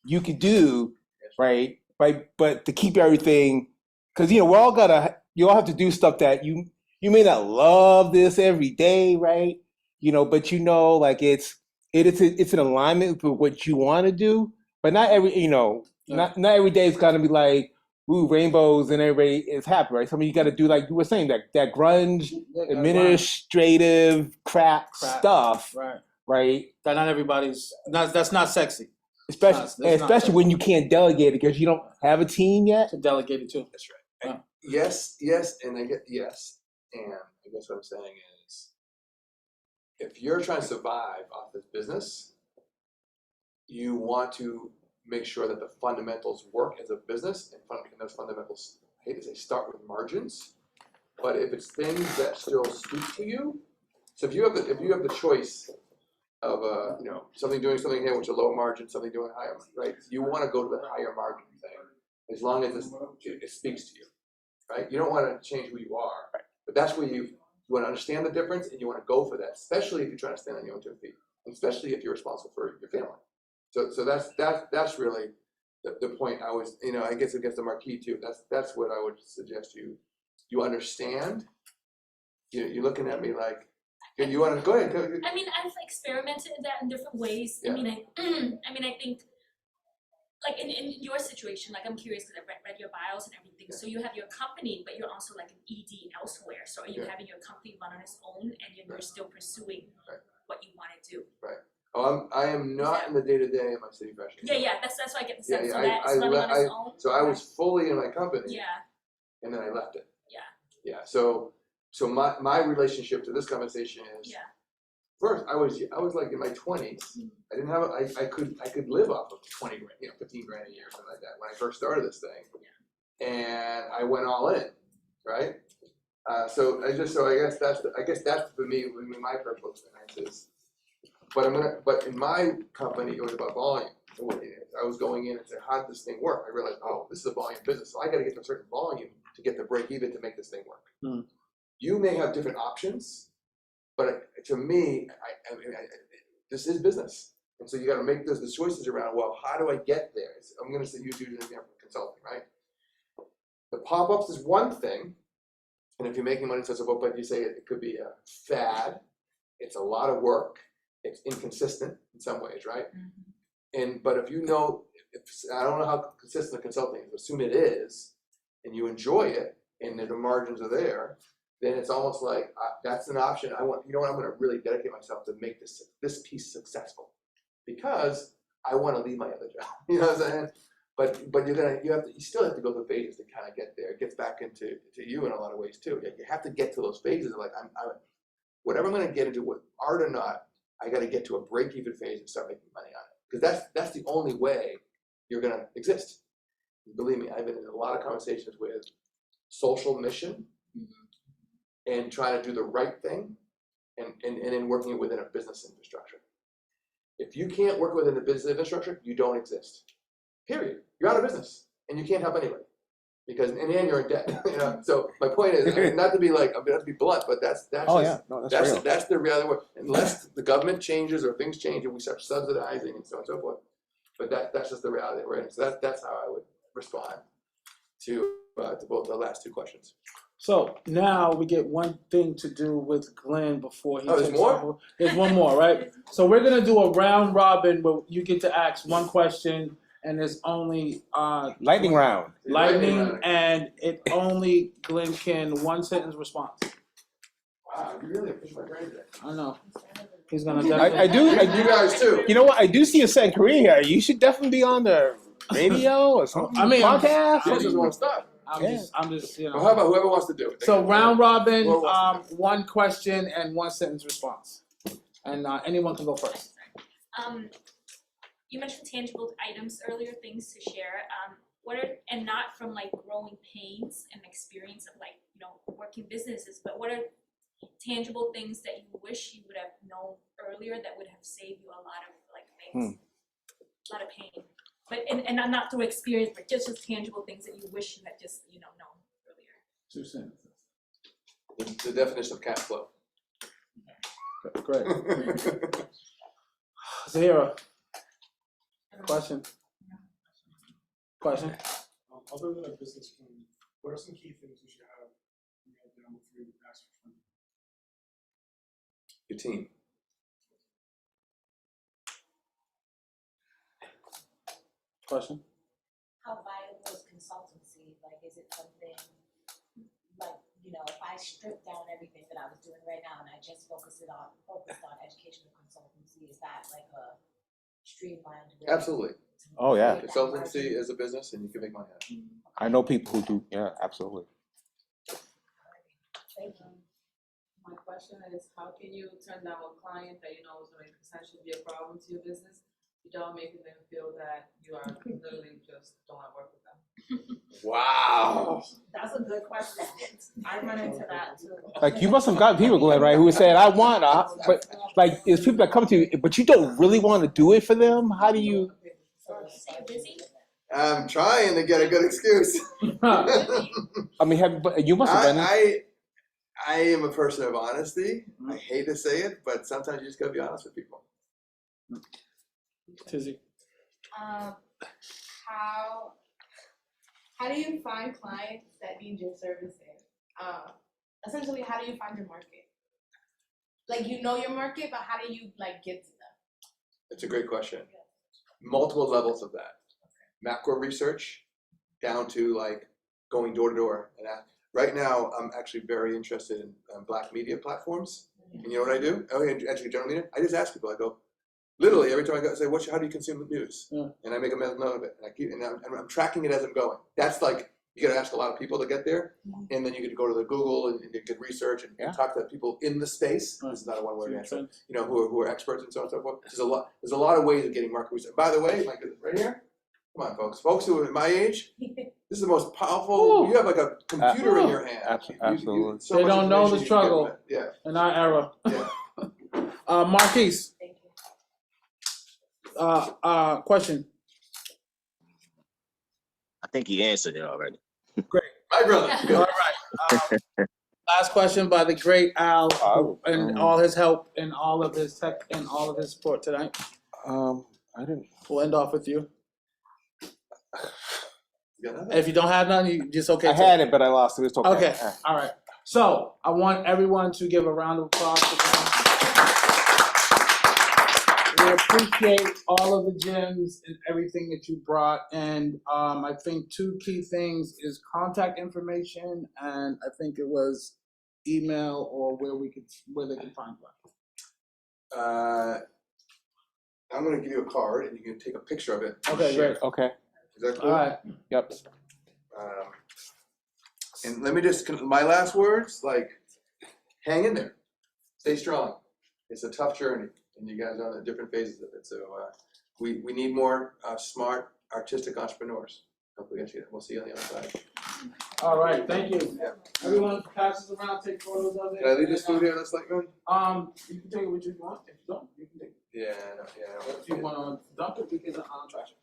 you could do, right, but to keep everything, because you all have to do stuff that you may not love this every day, right? But like it's in alignment with what you want to do, but not every not every day is gonna be like, ooh, rainbows and everybody is happy, right? You got to do, like you were saying, that grunge, administrative crap stuff, right? That not everybody's. That's not sexy. Especially when you can't delegate it because you don't have a team yet. To delegate it to. That's right. Yes, and I get yes, and I guess what I'm saying is, if you're trying to survive off this business, you want to make sure that the fundamentals work as a business, and those fundamentals, I hate to say, start with margins, but if it's things that still speak to you, so if you have the choice of doing something here which is a low margin, something doing higher, right? You want to go to the higher margin thing as long as it speaks to you, right? You don't want to change who you are, but that's where you want to understand the difference and you want to go for that, especially if you're trying to stand on your own 2 feet, and especially if you're responsible for your family. So that's really the point. I was, I guess it gets the marquee too. That's what I would suggest you understand. You're looking at me like. You want to go ahead? I mean, I've experimented in that in different ways. Yeah. I mean, I think like in your situation, like I'm curious because I read your bios and everything. So you have your company, but you're also like an ED elsewhere. So are you having your company run on its own, and you're still pursuing what you want to do? Right. Oh, I am not in the day-to-day of my city fashion. Yeah, that's why I get the sense. Yeah, so that it's running on its own. So I was fully in my company. Yeah. And then I left it. Yeah. Yeah. So my relationship to this conversation is first I was like in my 20s. I didn't have I could live off of 20 grand, 15 grand a year, something like that when I first started this thing. Yeah. And I went all in, right? So I guess that's for me my purpose is. But in my company it was about volume. I was going in and saying, how did this thing work? I realized, oh, this is a volume business, so I got to get to a certain volume to get the break even to make this thing work. You may have different options, but to me, this is business, and so you got to make the choices around. Well, how do I get there? I'm going to use an example of consulting, right? The pop-ups is one thing, and if you're making money, so but you say it could be a fad. It's a lot of work. It's inconsistent in some ways, right? But if you know, I don't know how consistent consulting is, assume it is, and you enjoy it, and the margins are there, then it's almost like that's an option. I'm going to really dedicate myself to make this piece successful, because I want to leave my other job. You know what I'm saying? But you still have to go through phases to kind of get there. It gets back into you in a lot of ways too. You have to get to those phases of like I'm whatever I'm going to get into, with art or not, I got to get to a break-even phase and start making money on it. Because that's the only way you're going to exist. Believe me, I've been in a lot of conversations with social mission and trying to do the right thing and then working it within a business infrastructure. If you can't work within the business infrastructure, you don't exist. Period. You're out of business and you can't help anybody. Because in the end you're in debt. So my point is not to be blunt, but that's the reality. Unless the government changes or things change and we start subsidizing and so on and so forth. But that's just the reality we're in. So that's how I would respond to both the last two questions. So now we get one thing to do with Glenn before he takes more? over. There's one more, right? So we're gonna do a round robin where you get to ask one question. And there's only lightning round. Lightning, and it only Glenn can one sentence response. Wow, you really push my brain there. I know. He's gonna. I do. You guys too. You know what? I do see a second career here. You should definitely be on the radio or something. I mean, podcast. I just want to start. I'm just. Well, how about whoever wants to do it? So round robin, one question and one sentence response, and anyone can go first. You mentioned tangible items earlier, things to share. And not from like growing pains and experience of like, working businesses, but what are tangible things that you wish you would have known earlier that would have saved you a lot of like things, a lot of pain. But and not through experience, but just tangible things that you wish you had just, known earlier. 2 sentences. The definition of cash flow. Great. Zahira. Question. Other than a business plan, what are some key things you should have down before you ask for funding? Your team. Question. How viable is consultancy? Like, is it something like, if I strip down everything that I was doing right now and I just focused on educational consultancy, is that like a streamlined way? Absolutely. Oh yeah. Consultancy is a business and you can make money out of it. I know people who do. Yeah, absolutely. Thank you. My question is, how can you turn down a client that is going to potentially be a problem to your business without making them feel that you are literally just don't want to work with them? Wow. That's a good question. I run into that too. Like you must have gotten people, Glenn, right, who said, "I want," but like, it's people that come to you, but you don't really want to do it for them. How do you? Stay busy. I'm trying to get a good excuse. I mean, you must have done it. I am a person of honesty. I hate to say it, but sometimes you just gotta be honest with people. Tizzy. How do you find clients that need your services? Essentially, how do you find your market? Like, your market, but how do you get to them? It's a great question. Multiple levels of that. macro research down to like going door to door. And right now, I'm actually very interested in Black media platforms. And you know what I do? Oh, actually, general media. I just ask people. I go, literally every time I go, I say, how do you consume the news? Yeah. And I make a mental note of it, and I'm tracking it as I'm going. That's like you got to ask a lot of people to get there, and then you get to go to the Google and you get research and talk to people in the space. This is not a one-word answer. You know, who are experts and so on and so forth. There's a lot of ways of getting market research. By the way, my goodness, right here. Come on, folks who are my age. This is the most powerful. You have like a computer in your hand. Absolutely. So they much don't know the information struggle. Yeah. In our era. Yeah. Marquise. Question. I think he answered it already. Great. My brother. All right. Last question by the great Al, and all his help and all of his tech and all of his support tonight. I didn't. We'll end off with you. If you don't have none, you just okay. I had it, but I lost it. It's okay. Okay. All right. So I want everyone to give a round of applause to them. We appreciate all of the gems and everything that you brought. And I think two key things is contact information, and I think it was email or where they can find you. I'm going to give you a card, and you can take a picture of it. Okay, great. Okay. Is that cool? All right. Yep. And let me just, my last words, like, hang in there. Stay strong. It's a tough journey, and you guys are on the different phases of it. So we need more smart, artistic entrepreneurs. Hopefully we'll see you on the other side. All right, thank you. Yeah. Everyone passes around, take photos of it. Can I leave this food here? That's like, man? You can take it with you if you want. If you don't, you can take it. Yeah. If you want to dump it, we can trash it.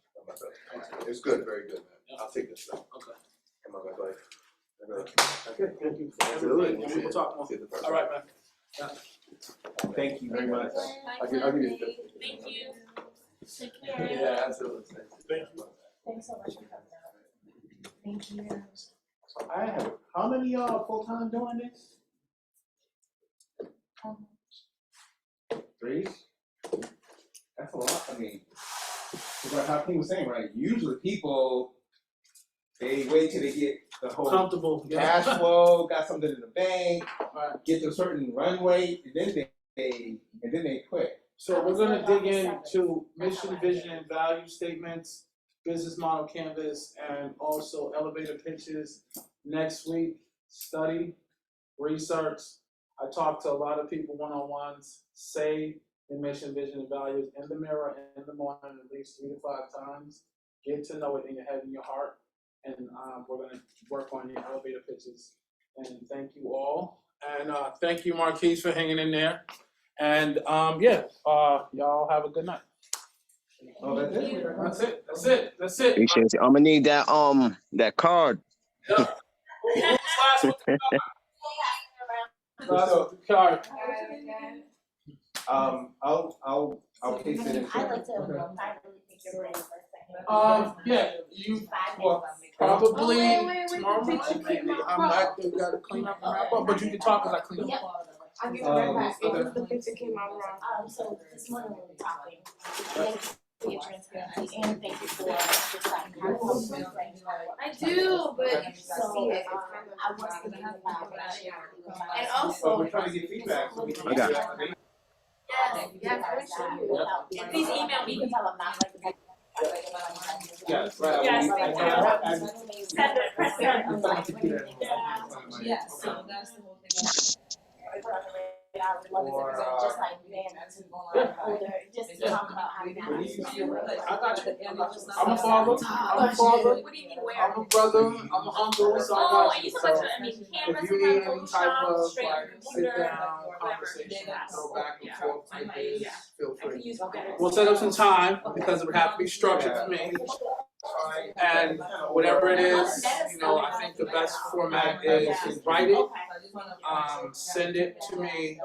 It's good, very good, man. Yeah. I'll take this stuff. Okay. Come on, my life. Okay, thank you. Absolutely. And we will talk more. All right, man. Yeah. Thank you very much. I'll give you this. Thank you. Take care. Yeah, absolutely. Thank you. Thanks so much for coming out. Thank you. I have, how many y'all full-time doing this? 3? That's a lot. I mean, like how King was saying, right? Usually people, they wait till they get the whole Comfortable cash flow, got something in the bank, get to a certain run rate, and then they quit. So we're gonna dig into mission, vision, and value statements, business model canvas, and also elevator pitches next week. Study, research. I talked to a lot of people one-on-ones. Say the mission, vision, and values in the mirror in the morning at least 3 to 5 times. Get to know it in your head and your heart. And we're gonna work on your elevator pitches. And thank you all. And thank you, Marquise, for hanging in there. And y'all have a good night. Oh, that's it? That's it. Appreciate it. I'm gonna need that card. Yeah. Card. I'll paste it in. I like to I really think you're ready for you probably tomorrow morning maybe. I gotta clean up and wrap up, but you can talk as I clean up. I'll give you right back. The picture came out wrong. So this morning when we were talking, thank you for your transparency and thank you for your time. I do, but So I was thinking about and also we're trying to get feedback. So we can I got it. yes, for sure. Please email me. You can tell I'm not like Yes, right. Yes, thank you. Send it, press it. Yeah, so that's the whole thing. I would love it to just like older, just to talk about how we got I got you. I'm a father. What do you need to wear? I'm a brother. I'm an uncle. So I Oh, got and you. you So so much, I mean, cameras, if you need any Photoshop, type of straight like sit computer, down whatever. conversation, Yes. go back and Yeah. forth like this, feel I can free. use okay. We'll set up some time because it would have to be structured for me. And whatever it is, I think the best format is write it, send it to me,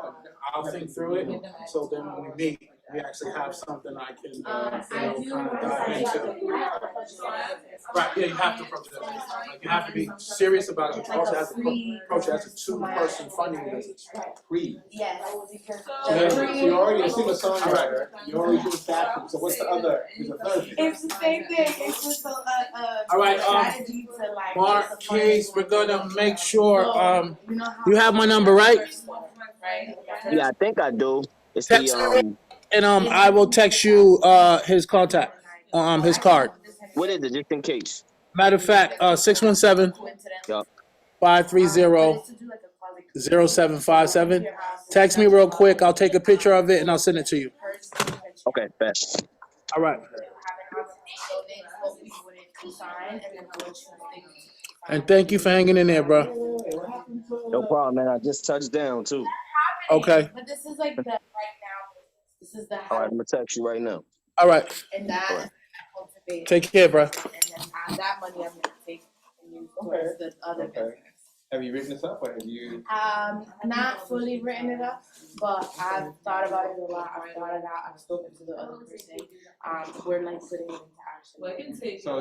I'll think through it. So then when we meet, we actually have something I can, I do kind of want dive to into. say, Right, yeah, you have to approach it. Like, you have to be serious about it. You also have to approach it as a two-person funding business. Pre. yes. So you already a singer songwriter. You already do that. So what's the other? There's a third thing. It's the same thing, it's just a All right, strategy to like. Marquise, we're gonna make sure, you have my number, right? Yeah, I think I do. It's Text the me, and I will text you his contact, his card. what is it, just in case? Matter of fact, 617 Yup. 530-0757. Text me real quick. I'll take a picture of it and I'll send it to you. Okay, best. All right. And thank you for hanging in there, bro. No problem, man. I just touched down too. Okay. But this is like the right now. This is the. All right, I'm gonna text you right now. All right. And that cultivate. Take care, bro. And then that money I'm gonna take and use towards the other business. Have you written this up or have you? Not fully written it up, but I've thought about it a lot. I've thought it out. I've spoken to the other person. We're like putting it into action. Well, I can take So